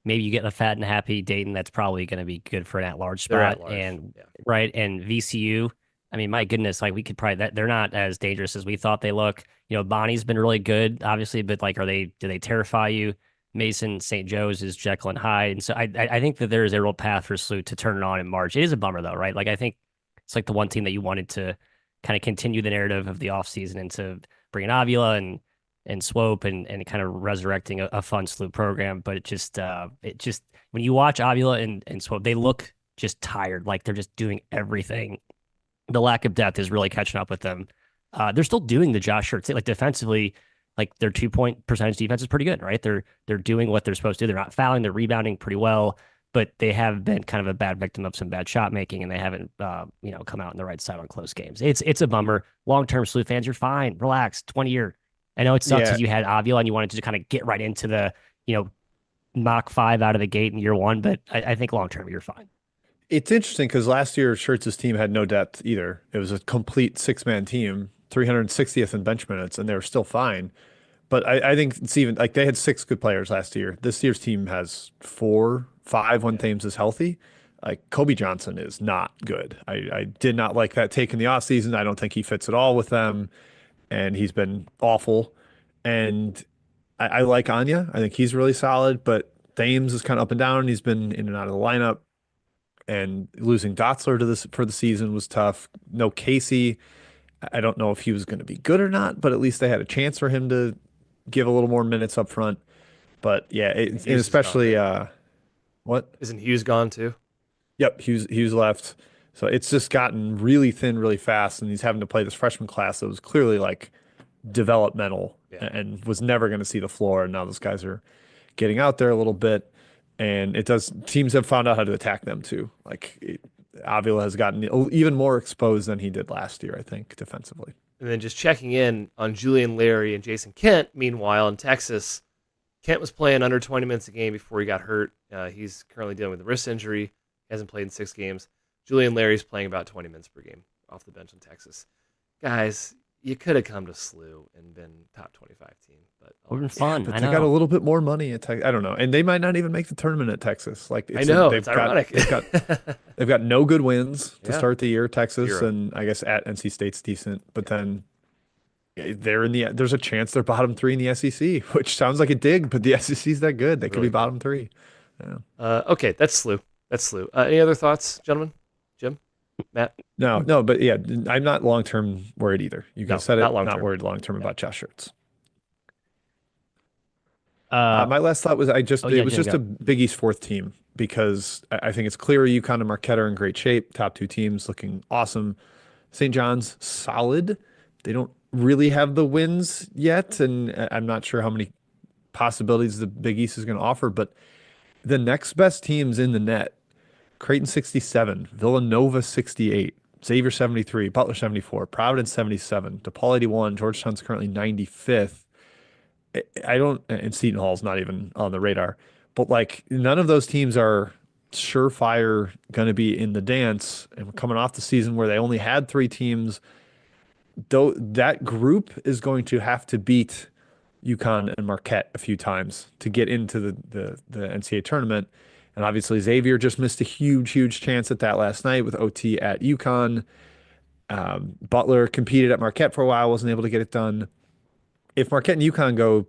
C: maybe you get a fat and happy Dayton that's probably going to be good for an at-large spot.
A: They're at large,
C: and
A: yeah.
C: right, and VCU. I mean, my goodness, like we could probably that they're not as dangerous as we thought they look. You know, Bonnie's been really good, obviously, but like, do they terrify you? Mason St. Joe's is Jekyll and Hyde, and so I think that there is a real path for SLU to turn it on in March. It is a bummer though, right? Like I think it's like the one team that you wanted to kind of continue the narrative of the offseason and to bring in Avila and Swope and kind of resurrecting a fun SLU program, but it just when you watch Avila and Swope, they look just tired, like they're just doing everything. The lack of depth is really catching up with them. They're still doing the Josh Hurts. Like defensively, like their 2-point percentage defense is pretty good, right? They're doing what they're supposed to do. They're not fouling. They're rebounding pretty well, but they have been kind of a bad victim of some bad shot making, and they haven't come out on the right side on close games. It's a bummer. Long-term SLU fans, you're fine. Relax. 20-year. I know it sucks because you had Avila and you wanted to kind of get right into the Mach 5 out of the gate in year 1, but I think long-term you're fine.
B: It's interesting because last year Schertz's team had no depth either. It was a complete 6-man team, 360th in bench minutes, and they were still fine. But I think it's even like they had 6 good players last year. This year's team has 4, 5 when Thames is healthy. Like Kobe Johnson is not good. I did not like that take in the offseason. I don't think he fits at all with them, and he's been awful. And I like Anya. I think he's really solid, but Thames is kind of up and down. He's been in and out of the lineup. And losing Dotzler to this for the season was tough. No Casey. I don't know if he was going to be good or not, but at least they had a chance for him to give a little more minutes up front. But yeah, and especially what?
A: Isn't Hughes gone too?
B: Yep, Hughes left. So it's just gotten really thin really fast, and he's having to play this freshman class that was clearly like developmental and was never going to see the floor. And now those guys are getting out there a little bit. And teams have found out how to attack them too. Like Avila has gotten even more exposed than he did last year, I think, defensively.
A: And then just checking in on Julian Larry and Jason Kent, meanwhile, in Texas, Kent was playing under 20 minutes a game before he got hurt. He's currently dealing with a wrist injury. He hasn't played in 6 games. Julian Larry's playing about 20 minutes per game off the bench in Texas. Guys, you could have come to SLU and been top 25 team. But
C: it would have been fun.
B: But
C: I
B: they
C: know.
B: got a little bit more money at Texas. I don't know. And they might not even make the tournament at Texas. Like
A: it's ironic.
B: They've got no good wins to start the year, Texas,
A: 0.
B: and I guess at NC State's decent. But then there's a chance they're bottom 3 in the SEC, which sounds like a dig, but the SEC's that good. They could be bottom 3. Yeah.
A: Okay, that's SLU. Any other thoughts, gentlemen? Jim? Matt?
B: No, but yeah, I'm not long-term worried either. You
A: No,
B: guys said
A: not
B: it,
A: long
B: not
A: term.
B: worried long-term
A: Yeah.
B: about chest shirts.
C: Uh,
B: My last thought was
C: oh
B: it
C: yeah,
B: was
C: Jim,
B: just a
C: go.
B: Big East fourth team because I think it's clear UConn and Marquette are in great shape. Top two teams looking awesome. St. John's solid. They don't really have the wins yet, and I'm not sure how many possibilities the Big East is going to offer. But the next best teams in the net: Creighton 67, Villanova 68, Xavier 73, Butler 74, Providence 77, DePaul 81, Georgetown's currently 95th. I don't, and Seton Hall's not even on the radar, but like none of those teams are surefire going to be in the dance. And we're coming off the season where they only had three teams. Though that group is going to have to beat UConn and Marquette a few times to get into the NCAA tournament. And obviously Xavier just missed a huge chance at that last night with OT at UConn. Butler competed at Marquette for a while, wasn't able to get it done. If Marquette and UConn go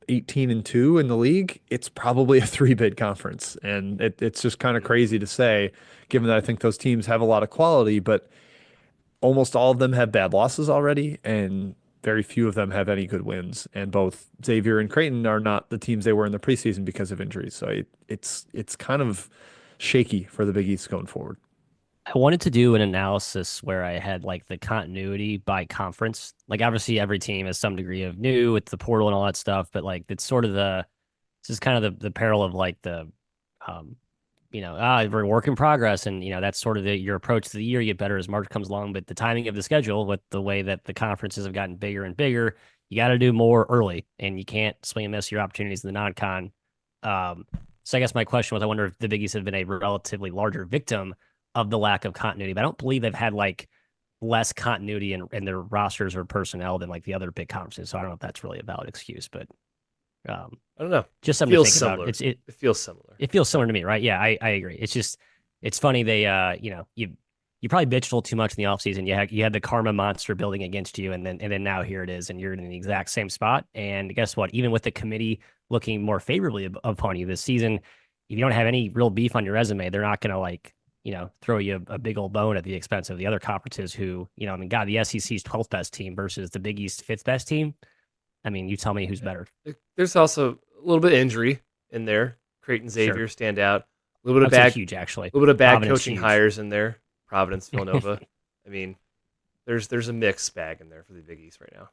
B: 18-2 in the league, it's probably a three bid conference. And it's just kind of crazy to say, given that I think those teams have a lot of quality, but almost all of them have bad losses already, and very few of them have any good wins. And both Xavier and Creighton are not the teams they were in the preseason because of injuries. So it's kind of shaky for the Big East going forward.
C: I wanted to do an analysis where I had like the continuity by conference. Like obviously every team has some degree of new with the portal and all that stuff, but like it's sort of this is kind of the peril of like the um we're work in progress, and that's sort of your approach to the year. You get better as March comes along, but the timing of the schedule with the way that the conferences have gotten bigger and bigger, you got to do more early, and you can't swing and miss your opportunities in the non-con. So I guess my question was, I wonder if the Big East have been a relatively larger victim of the lack of continuity, but I don't believe they've had like less continuity in their rosters or personnel than like the other big conferences. So I don't know if that's really a valid excuse, but
A: I don't know.
C: just
A: It
C: something to
A: feels
C: think about.
A: similar. It feels similar.
C: It feels similar to me, right? Yeah, I agree. It's just it's funny they you probably bitched a little too much in the offseason. You had the karma monster building against you, and then now here it is, and you're in the exact same spot. And guess what? Even with the committee looking more favorably upon you this season, if you don't have any real beef on your resume, they're not gonna like throw you a big old bone at the expense of the other conferences who, I mean, God, the SEC's 12th best team versus the Big East 5th best team. I mean, you tell me who's better.
A: There's also a little bit of injury in there. Creighton
C: Sure.
A: Xavier stand out. A little bit
C: I
A: of
C: would say
A: bad,
C: huge, actually.
A: little bit of bad
C: Providence,
A: coaching
C: huge.
A: hires in there. Providence, Villanova. I mean, there's a mixed bag in there for the Big East right now.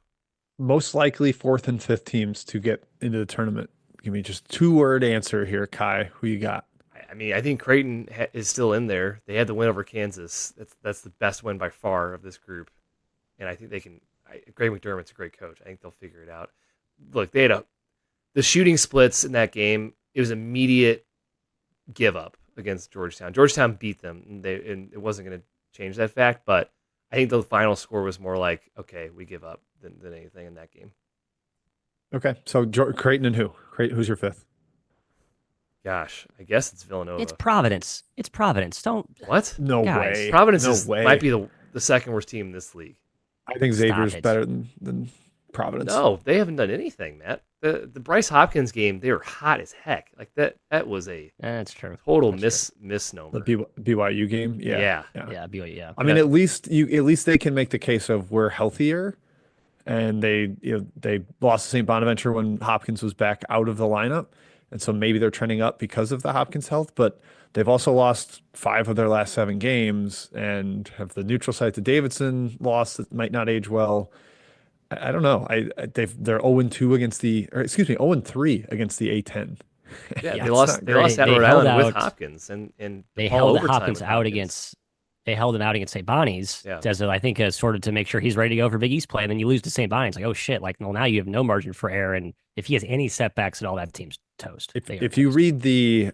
B: Most likely fourth and fifth teams to get into the tournament. Give me just two-word answer here, Kai. Who you got?
A: I mean, I think Creighton is still in there. They had the win over Kansas. That's the best win by far of this group, and I think they can. Greg McDermott's a great coach. I think they'll figure it out. Look, they had the shooting splits in that game. It was immediate give up against Georgetown. Georgetown beat them, and it wasn't going to change that fact. But I think the final score was more like, okay, we give up than anything in that game.
B: Okay, so Creighton and who? Who's your fifth?
A: Gosh, I guess it's Villanova.
C: It's Providence. It's Providence. Don't
A: What?
B: No
C: Guys.
B: way.
A: Providence
B: No way.
A: might be the second worst team in this league.
B: I think
C: Stop
B: Xavier's
C: it.
B: better than Providence.
A: No, they haven't done anything, Matt. The Bryce Hopkins game, they were hot as heck. Like that was a
C: That's true.
A: total
C: That's
A: misnomer.
B: The BYU game.
A: Yeah.
C: Yeah, BYU, yeah.
B: I mean, at least they can make the case of we're healthier, and they lost to St. Bonaventure when Hopkins was back out of the lineup, and so maybe they're trending up because of the Hopkins health. But they've also lost 5 of their last 7 games, and have the neutral site to Davidson loss that might not age well. I don't know. They're 0-2 against or excuse me, 0-3 against the A10.
A: Yeah,
C: Yeah,
A: they
C: it's
A: lost.
B: not
A: They
B: great.
A: lost at
C: They
A: Rhode
C: held
A: Island with
C: out-
A: Hopkins, and
C: They
A: DePaul
C: held
A: overtime
C: Hopkins
A: with
C: out
A: Hopkins.
C: against they held him out against St. Bonnie's
A: Yeah.
C: as I think as sort of to make sure he's ready to go for Big East play, and then you lose to St. Bonnie's. Like, oh shit, like well now you have no margin for error, and if he has any setbacks at all, that team's toast. They are
B: If you
C: toast.
B: read the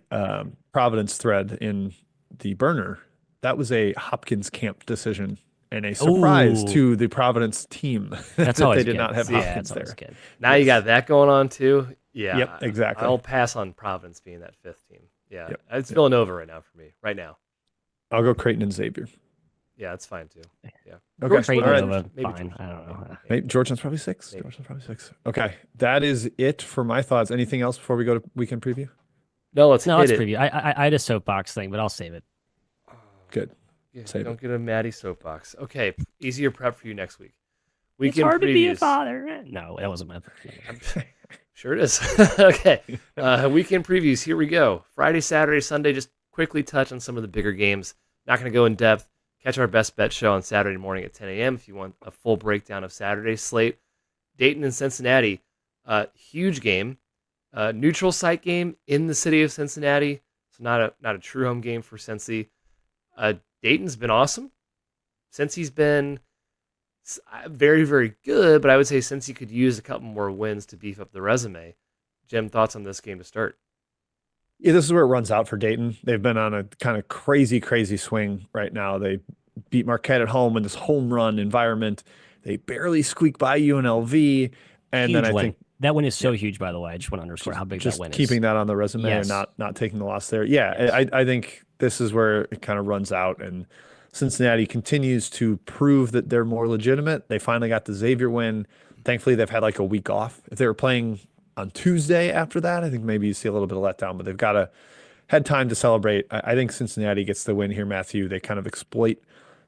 B: Providence thread in the burner, that was a Hopkins camp decision and a surprise
C: Ooh.
B: to the Providence team
C: That's
B: that
C: always
B: they did
C: good.
B: not have
C: Yeah,
B: Hopkins
C: that's always
B: there.
C: good.
A: Now you
B: Yes.
A: got that going on too. Yeah.
B: Yep, exactly.
A: I'll pass on Providence being that 5th team. Yeah,
B: Yep.
A: it's Villanova right now for me. Right now.
B: I'll go Creighton and Xavier.
A: Yeah, that's fine too. Yeah.
B: Okay.
C: Creighton,
B: All right.
C: Nova,
A: Maybe
C: fine.
A: Georgetown.
C: I don't know.
B: Maybe Georgetown's probably 6.
A: Maybe.
B: Georgetown's probably 6. Okay, that is it for my thoughts. Anything else before we go to weekend preview?
A: No, let's
C: No,
A: hit
C: let's
A: it.
C: preview. I had a soapbox thing, but I'll save it.
B: Good.
A: Yeah,
B: Save
A: don't
B: it.
A: get a Maddie soapbox. Okay, easier prep for you next week.
C: It's
A: Weekend
C: hard to be a
A: previews.
C: father. No, that wasn't my.
A: I'm sure it is. Okay, weekend previews. Here we go. Friday, Saturday, Sunday. Just quickly touch on some of the bigger games. Not going to go in depth. Catch our best bet show on Saturday morning at 10 a.m. if you want a full breakdown of Saturday's slate. Dayton and Cincinnati, huge game. Neutral site game in the city of Cincinnati. So not a true home game for Cincy. Dayton's been awesome. Cincy's been very, very good, but I would say Cincy could use a couple more wins to beef up the resume. Jim, thoughts on this game to start?
B: Yeah, this is where it runs out for Dayton. They've been on a kind of crazy, crazy swing right now. They beat Marquette at home in this home run environment. They barely squeak by UNLV. And then
C: Huge
B: I
C: win.
B: think
C: That win is
B: yeah,
C: so huge, by the way. I just want to underscore how big that
B: just
C: win is.
B: keeping that on the resume and
C: Yes.
B: not taking the loss there. Yeah,
C: Yes.
B: I think this is where it kind of runs out and Cincinnati continues to prove that they're more legitimate. They finally got the Xavier win. Thankfully, they've had like a week off. If they were playing on Tuesday after that, I think maybe you see a little bit of letdown, but they've got to had time to celebrate. I think Cincinnati gets the win here, Matthew. They kind of exploit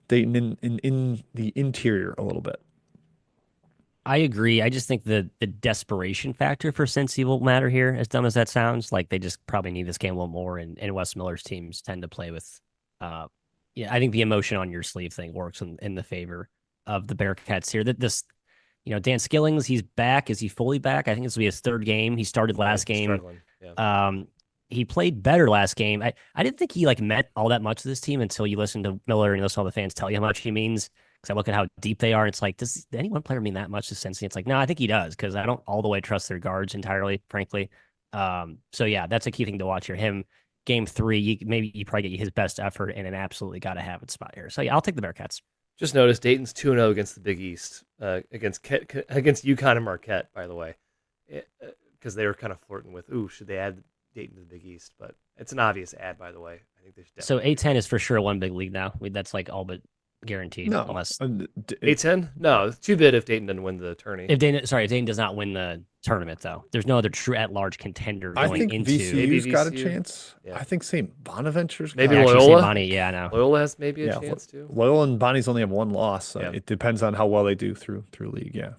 B: Dayton in the interior a little bit.
C: I agree. I just think the desperation factor for Cincy will matter here, as dumb as that sounds. Like they just probably need this game a little more, and Wes Miller's teams tend to play with yeah, I think the emotion on your sleeve thing works in the favor of the Bearcats here. That this, Dan Skillings, he's back. Is he fully back? I think this will be his third game. He started last game.
A: Struggling. Yeah.
C: He played better last game. I didn't think he like meant all that much to this team until you listen to Miller and you listen to all the fans tell you how much he means. Because I look at how deep they are. It's like, does any one player mean that much to Cincy? It's like, no, I think he does because I don't all the way trust their guards entirely, frankly. So yeah, that's a key thing to watch here. Him, game three, maybe you probably get his best effort in an absolutely got to have it spot here. So yeah, I'll take the Bearcats.
A: Just notice Dayton's 2-0 against the Big East, against UConn and Marquette, by the way, because they were kind of flirting with, should they add Dayton to the Big East? But it's an obvious ad, by the way. I think they should.
C: So A10 is for sure one big league now. That's like all but guaranteed.
B: No,
C: Unless
A: A10? No, it's too bad if Dayton doesn't win the tourney.
C: if Dayton does not win the tournament though, there's no other true at-large contender
B: I
C: going
B: think
C: into.
B: VCU's got a
A: VCU.
B: chance.
A: Yeah.
B: I think St. Bonaventure's
A: Maybe
B: got
C: Actually,
A: Loyola?
C: St. Bonnie, yeah, I know.
A: Loyola has maybe a chance too.
B: Loyola and Bonnie's only have one loss, so
A: Yeah.
B: it depends on how well they do through league. Yeah.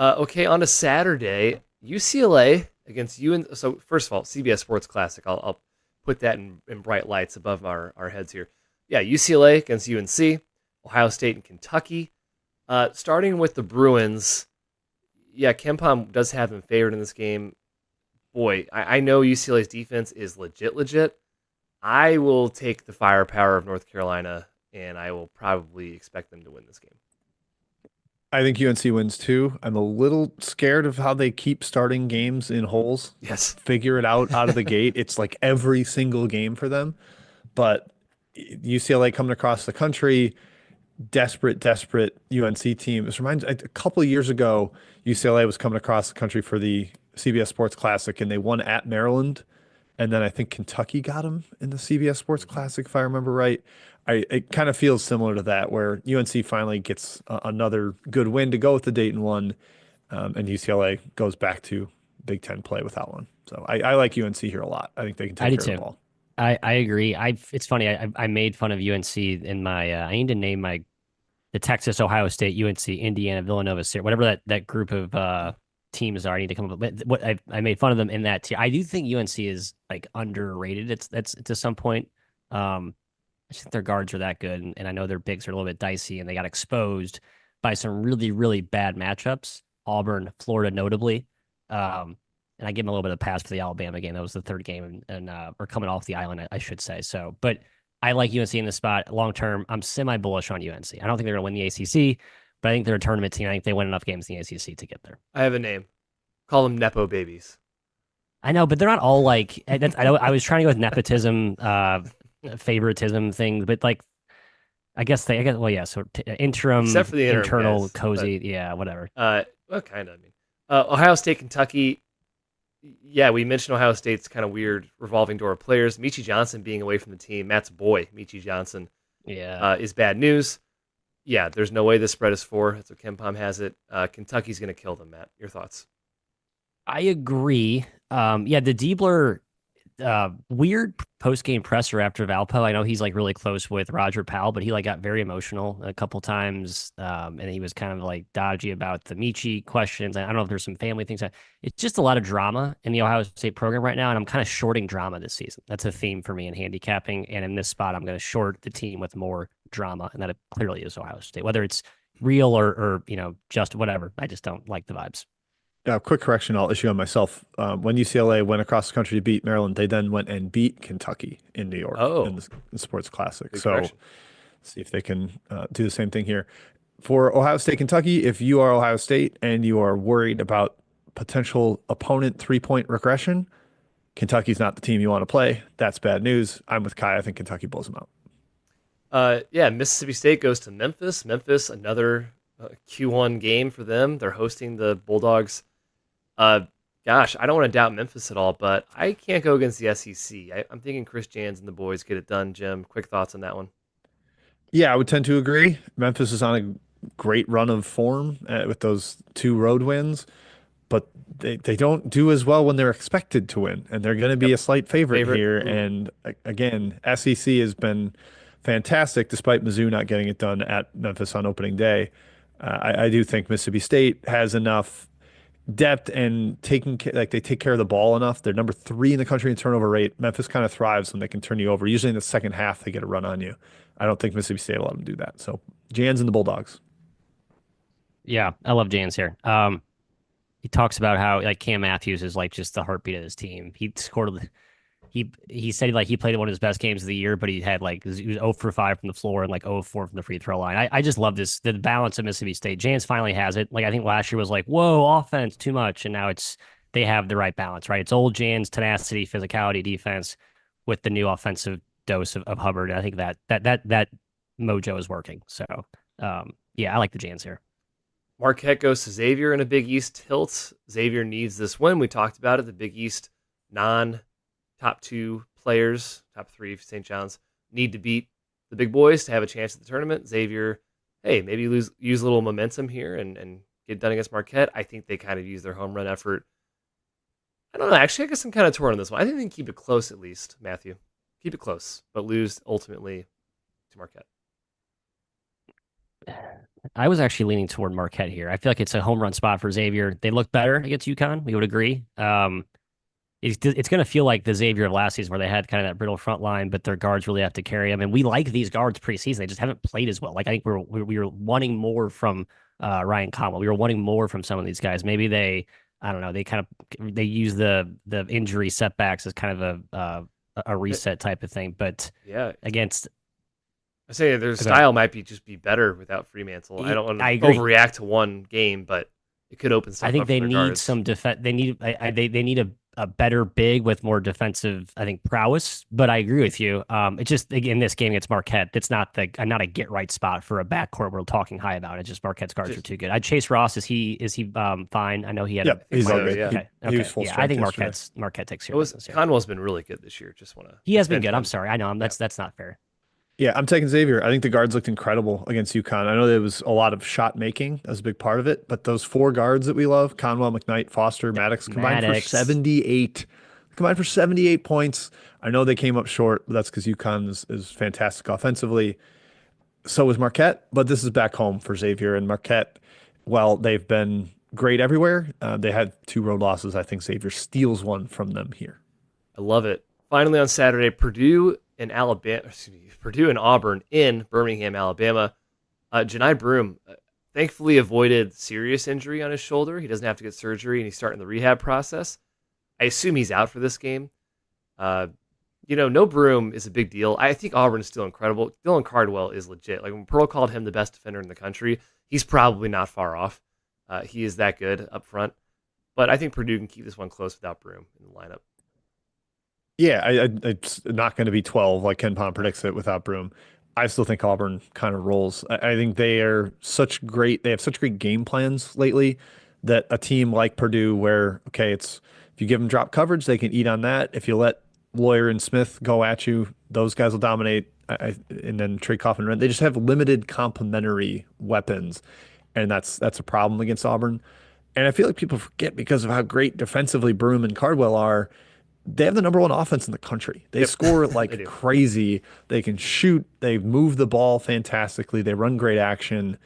A: Okay, on a Saturday, UCLA against UNC. So first of all, CBS Sports Classic. I'll put that in bright lights above our heads here. Yeah, UCLA against UNC, Ohio State and Kentucky. Starting with the Bruins, yeah, KenPom does have them favored in this game. Boy, I know UCLA's defense is legit. I will take the firepower of North Carolina, and I will probably expect them to win this game.
B: I think UNC wins too. I'm a little scared of how they keep starting games in holes.
A: Yes.
B: Figure it out of the gate. It's like every single game for them. But UCLA coming across the country, desperate UNC team. This reminds a couple of years ago, UCLA was coming across the country for the CBS Sports Classic, and they won at Maryland. And then I think Kentucky got them in the CBS Sports Classic, if I remember right. It kind of feels similar to that, where UNC finally gets another good win to go with the Dayton one, and UCLA goes back to Big Ten play without one. So I like UNC here a lot. I think they can take care of the ball.
C: I agree. It's funny. I made fun of UNC in my. I need to name the Texas, Ohio State, UNC, Indiana, Villanova, whatever that group of teams are. I need to come up with what I made fun of them in that tier. I do think UNC is like underrated. It's to some point. I think their guards are that good, and I know their bigs are a little bit dicey, and they got exposed by some really, really bad matchups. Auburn, Florida, notably. And I give them a little bit of a pass for the Alabama game. That was the third game, and or coming off the island, I should say. So, but I like UNC in this spot long term. I'm semi bullish on UNC. I don't think they're going to win the ACC, but I think they're a tournament team. I think they win enough games in the ACC to get there.
A: I have a name. Call them Nepo babies.
C: I know, but they're not all like. I was trying to go with nepotism, favoritism things, but like, I guess. Well, yeah. So interim,
A: Except for the interim
C: internal,
A: guys,
C: cozy, yeah, whatever.
A: Well, kind of. I mean, Ohio State, Kentucky. Yeah, we mentioned Ohio State's kind of weird revolving door of players. Michi Johnson being away from the team. Matt's boy, Michi Johnson, is bad news. Yeah, there's no way this spread is 4. That's what KenPom has it. Kentucky's going to kill them, Matt. Your thoughts?
C: I agree. Yeah, the Diebler weird post game presser after Valpo. I know he's like really close with Roger Powell, but he like got very emotional a couple times, and he was kind of like dodgy about the Michi questions. I don't know if there's some family things. It's just a lot of drama in the Ohio State program right now, and I'm kind of shorting drama this season. That's a theme for me in handicapping, and in this spot, I'm going to short the team with more drama, and that it clearly is Ohio State, whether it's real or just whatever. I just don't like the vibes.
B: Quick correction I'll issue on myself. When UCLA went across the country to beat Maryland, they then went and beat Kentucky in New York in
A: Oh,
B: the Sports Classic.
A: good
B: So
A: correction.
B: see if they can do the same thing here. For Ohio State, Kentucky, if you are Ohio State and you are worried about potential opponent 3-point regression, Kentucky's not the team you want to play. That's bad news. I'm with Kai. I think Kentucky blows them out.
A: Yeah, Mississippi State goes to Memphis. Memphis, another Q1 game for them. They're hosting the Bulldogs. Uh, Gosh, I don't want to doubt Memphis at all, but I can't go against the SEC. I'm thinking Chris Jans and the boys get it done. Jim, quick thoughts on that one?
B: Yeah, I would tend to agree. Memphis is on a great run of form with those 2 road wins, but they don't do as well when they're expected to win, and they're going to be
A: Yep.
B: a slight favorite
A: Favorite.
B: here.
A: Ooh.
B: And again, SEC has been fantastic despite Mizzou not getting it done at Memphis on opening day. I do think Mississippi State has enough depth and like they take care of the ball enough. They're number 3 in the country in turnover rate. Memphis kind of thrives when they can turn you over. Usually in the second half, they get a run on you. I don't think Mississippi State will let them do that. So Jans and the Bulldogs.
C: Yeah, I love Jans here. He talks about how like Cam Matthews is like just the heartbeat of his team. He said like he played one of his best games of the year, but he had like he was 0 for 5 from the floor and like 0 for 4 from the free throw line. I just love this the balance of Mississippi State. Jans finally has it. Like I think last year was like whoa offense too much, and now it's they have the right balance. Right, it's old Jans tenacity, physicality, defense with the new offensive dose of Hubbard. And I think that mojo is working. So yeah, I like the Jans here.
A: Marquette goes to Xavier in a Big East tilt. Xavier needs this win. We talked about it. The Big East non top 2 players, top 3 for St. John's, need to beat the big boys to have a chance at the tournament. Xavier, hey, maybe use a little momentum here and get done against Marquette. I think they kind of use their home run effort. I don't know. Actually, I guess I'm kind of torn on this one. I think they can keep it close at least, Matthew. Keep it close, but lose ultimately to Marquette.
C: I was actually leaning toward Marquette here. I feel like it's a home run spot for Xavier. They look better against UConn. We would agree. It's going to feel like the Xavier of last season where they had kind of that brittle front line, but their guards really have to carry them. And we like these guards preseason. They just haven't played as well. Like I think we were wanting more from Ryan Conwell. We were wanting more from some of these guys. Maybe I don't know, they use the injury setbacks as kind of a reset type of thing. But
A: Yeah,
C: against
A: I say their style might be better without Fremantle. I don't want to
C: I agree.
A: overreact to one game, but it could open stuff
C: I think
A: up for
C: they
A: their
C: need
A: guards.
C: some defense. They need a better big with more defensive, I think, prowess. But I agree with you. It's just in this game against Marquette, it's not a get right spot for a backcourt we're talking high about. It's just Marquette's guards are too good. Chase Ross, is he fine? I know he had
B: Yep, he's all
A: so,
B: good.
A: yeah.
C: okay.
B: He was full
C: Yeah, I
B: strength
C: think
B: yesterday.
C: Marquette takes care of business here.
A: Conwell's been really good this year. Just want to
C: He has been
A: defend
C: good. I'm
A: him.
C: sorry. I know that's not fair.
B: Yeah, I'm taking Xavier. I think the guards looked incredible against UConn. I know there was a lot of shot making. That was a big part of it. But those 4 guards that we love, Conwell, McKnight, Foster, Maddox,
C: Maddox.
B: combined for 78 points. I know they came up short, but that's because UConn is fantastic offensively. So was Marquette, but this is back home for Xavier. And Marquette, well, they've been great everywhere. They had 2 road losses. I think Xavier steals one from them here.
A: I love it. Finally on Saturday, Purdue and Auburn in Birmingham, Alabama. Janai Broom thankfully avoided serious injury on his shoulder. He doesn't have to get surgery, and he's starting the rehab process. I assume he's out for this game. No Broom is a big deal. I think Auburn is still incredible. Dylan Cardwell is legit. Like when Pearl called him the best defender in the country, he's probably not far off. He is that good up front. But I think Purdue can keep this one close without Broom in the lineup.
B: Yeah, it's not going to be 12 like Ken Pom predicts it without Broom. I still think Auburn kind of rolls. I think they have such great game plans lately that a team like Purdue where, okay, it's if you give them drop coverage, they can eat on that. If you let Lawyer and Smith go at you, those guys will dominate. And then Trey Coffin, they just have limited complementary weapons. And that's a problem against Auburn. And I feel like people forget because of how great defensively Broom and Cardwell are. they have the number one offense in the country. They
A: Yep.
B: score
A: They
B: like
A: do.
B: crazy. They can shoot. They move the ball fantastically. They run great action.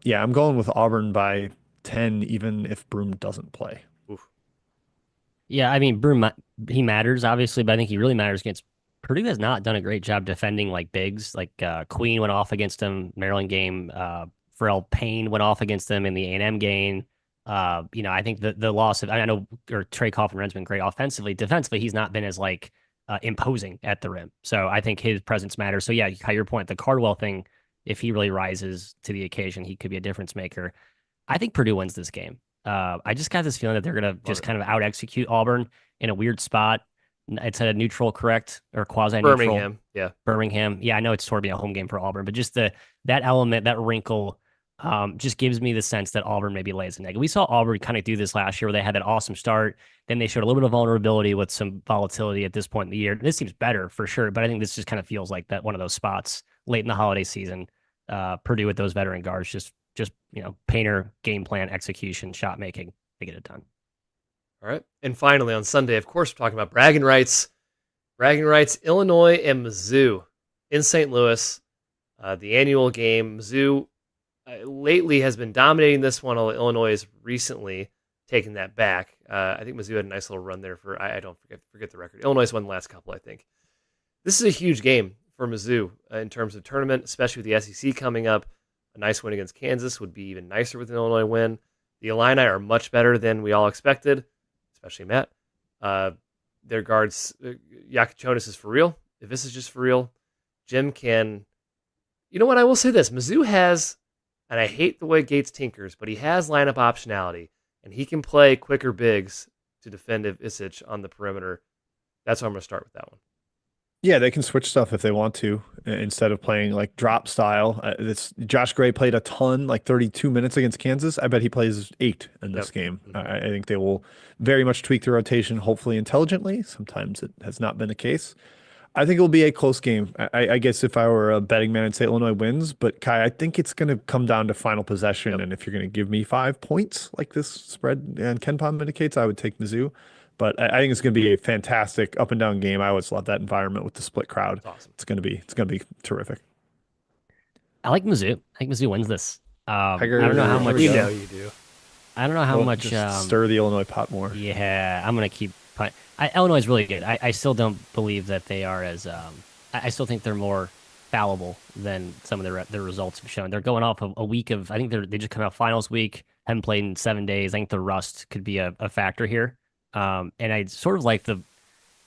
B: Yeah, I'm going with Auburn by 10, even if Broom doesn't play.
A: Oof.
C: Yeah, I mean, Broom, he matters obviously, but I think he really matters against Purdue. Has not done a great job defending like bigs. Like Queen went off against him, Maryland game. Pharrell Payne went off against them in the A&M game. I think the loss of I know or Trey Coffin-Renn's been great offensively. Defensively, he's not been as like imposing at the rim. So I think his presence matters. So yeah, your point, the Cardwell thing, if he really rises to the occasion, he could be a difference maker. I think Purdue wins this game. I just got this feeling that they're going to just kind of out execute Auburn in a weird spot. It's at a neutral, correct? Or quasi neutral.
A: Birmingham. Yeah.
C: Birmingham. Yeah, I know it's sort of be a home game for Auburn, but just that element, that wrinkle, just gives me the sense that Auburn maybe lays an egg. We saw Auburn kind of do this last year where they had that awesome start. Then they showed a little bit of vulnerability with some volatility at this point in the year. This seems better for sure, but I think this just kind of feels like that one of those spots late in the holiday season. Purdue with those veteran guards just Painter, game plan, execution, shot making, they get it done.
A: All right. And finally, on Sunday, of course, we're talking about bragging rights. Bragging rights, Illinois and Mizzou in St. Louis, the annual game. Mizzou lately has been dominating this one, although Illinois has recently taken that back. I think Mizzou had a nice little run there for, I don't forget the record. Illinois won the last couple, I think. This is a huge game for Mizzou in terms of tournament, especially with the SEC coming up. A nice win against Kansas would be even nicer with an Illinois win. The Illini are much better than we all expected, especially Matt. Their guards, Yakichonis is for real. If this is just for real, Jim can... You know what? I will say this. Mizzou has, and I hate the way Gates tinkers, but he has lineup optionality, and he can play quicker bigs to defend Isich on the perimeter. That's why I'm going to start with that one.
B: Yeah, they can switch stuff if they want to instead of playing like drop style. Josh Gray played a ton, like 32 minutes against Kansas. I bet he plays 8 in this game. I think they will very much tweak the rotation, hopefully intelligently. Sometimes it has not been the case. I think it will be a close game. I guess if I were a betting man, I'd say Illinois wins. But Kai, I think it's going to come down to final possession. Yep. And if you're going to give me 5 points like this spread and KenPom indicates, I would take Mizzou. But I think it's going to be a fantastic up and down game. I always love that environment with the split crowd.
A: Awesome.
B: It's going to be terrific.
C: I like Mizzou. I think Mizzou wins this.
B: Tiger,
C: I don't know how much.
A: You know you do.
C: I don't know how much.
B: Stir the Illinois pot more.
C: Yeah, I'm going to keep. Illinois is really good. I still don't believe that they are as. I still think they're more fallible than some of their results have shown. They're going off a week of. I think they just come out finals week. Haven't played in 7 days. I think the rust could be a factor here. And I sort of like I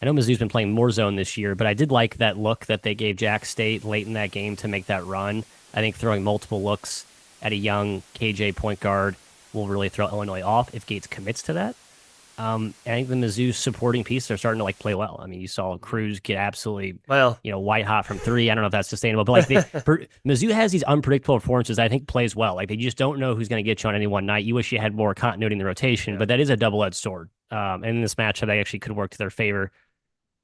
C: know Mizzou's been playing more zone this year, but I did like that look that they gave Jack State late in that game to make that run. I think throwing multiple looks at a young KJ point guard will really throw Illinois off if Gates commits to that. And I think the Mizzou supporting piece are starting to like play well. I mean, you saw Cruz get absolutely, white hot from 3. I don't know if that's sustainable, but like Mizzou has these unpredictable performances. I think plays well. Like they just don't know who's going to get you on any one night. You wish you had more continuity in the rotation, but that is a double-edged sword. And in this matchup, they actually could work to their favor,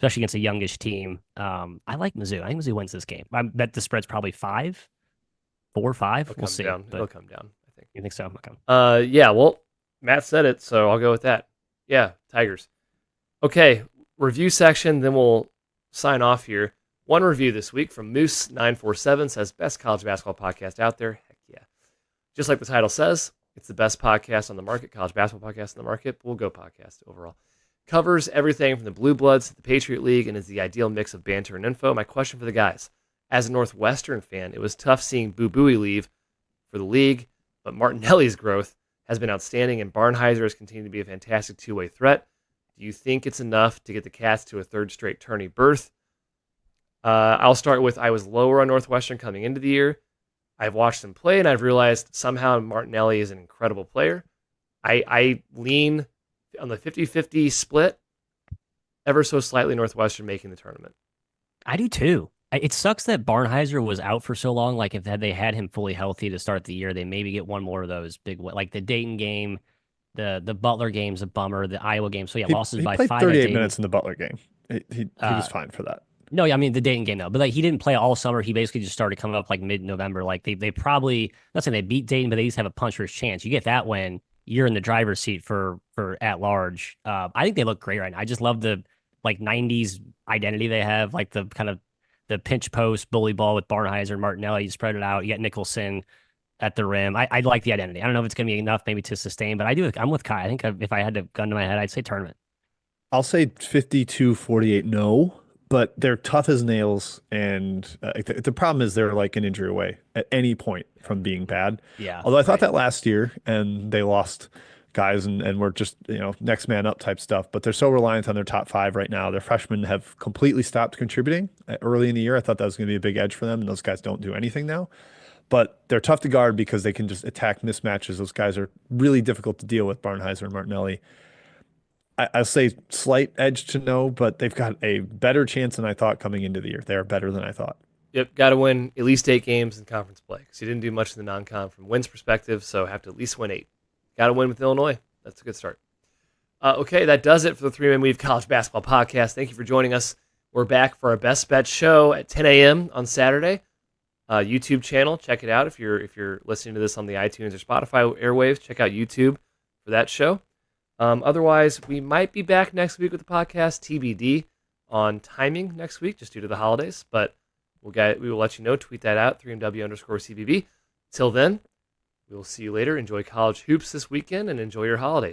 C: especially against a youngish team. I like Mizzou. I think Mizzou wins this game. I bet the spread's probably 5, 4, 5. We'll see.
A: It'll come down, I think.
C: You think so? Okay.
A: Yeah, well, Matt said it, so I'll go with that. Yeah, Tigers. Okay, review section, then we'll sign off here. One review this week from Moose947 says, best college basketball podcast out there. Heck yeah. Just like the title says, it's the best podcast on the market, college basketball podcast on the market. We'll go podcast overall. Covers everything from the Blue Bloods to the Patriot League and is the ideal mix of banter and info. My question for the guys. As a Northwestern fan, it was tough seeing Boo Buie leave for the league, but Martinelli's growth has been outstanding, and Barnheiser has continued to be a fantastic two-way threat. Do you think it's enough to get the Cats to a third straight tourney berth? I'll start with I was lower on Northwestern coming into the year. I've watched them play, and I've realized somehow Martinelli is an incredible player. I lean on the 50-50 split, ever so slightly Northwestern making the tournament.
C: I do too. It sucks that Barnheiser was out for so long. Like if they had him fully healthy to start the year, they maybe get one more of those big, like the Dayton game, the Butler game's a bummer, the Iowa game. So yeah, losses by 5.
B: He played 38 minutes in the Butler game. He was fine for that.
C: No, I mean the Dayton game though, but like he didn't play all summer. He basically just started coming up like mid-November. Like they probably, not saying they beat Dayton, but they just have a puncher's chance. You get that win, you're in the driver's seat for at large. I think they look great right now. I just love the like 90s identity they have, like the kind of the pinch post bully ball with Barnheiser, Martinelli. You spread it out. You get Nicholson at the rim. I like the identity. I don't know if it's going to be enough maybe to sustain, but I'm with Kai. I think if I had a gun to my head, I'd say tournament.
B: I'll say 52-48 no, but they're tough as nails. And the problem is they're like an injury away at any point from being bad.
C: Yeah,
B: Although I thought
C: right.
B: that last year and they lost guys and were just, next man up type stuff. But they're so reliant on their top five right now. Their freshmen have completely stopped contributing early in the year. I thought that was going to be a big edge for them. And those guys don't do anything now. But they're tough to guard because they can just attack mismatches. Those guys are really difficult to deal with, Barnheiser and Martinelli. I'll say slight edge to no, but they've got a better chance than I thought coming into the year. They are better than I thought.
A: Yep, got to win at least 8 games in conference play because you didn't do much in the non-con from wins perspective, so have to at least win 8. Got to win with Illinois. That's a good start. Okay, that does it for the 3-Man Weave College Basketball Podcast. Thank you for joining us. We're back for our Best Bet show at 10 a.m. on Saturday. YouTube channel, check it out if you're listening to this on the iTunes or Spotify airwaves. Check out YouTube for that show. Otherwise, we might be back next week with the podcast, TBD, on timing next week, just due to the holidays. But we will let you know. Tweet that out, 3MW_CBB. Till then, we will see you later. Enjoy college hoops this weekend and enjoy your holidays.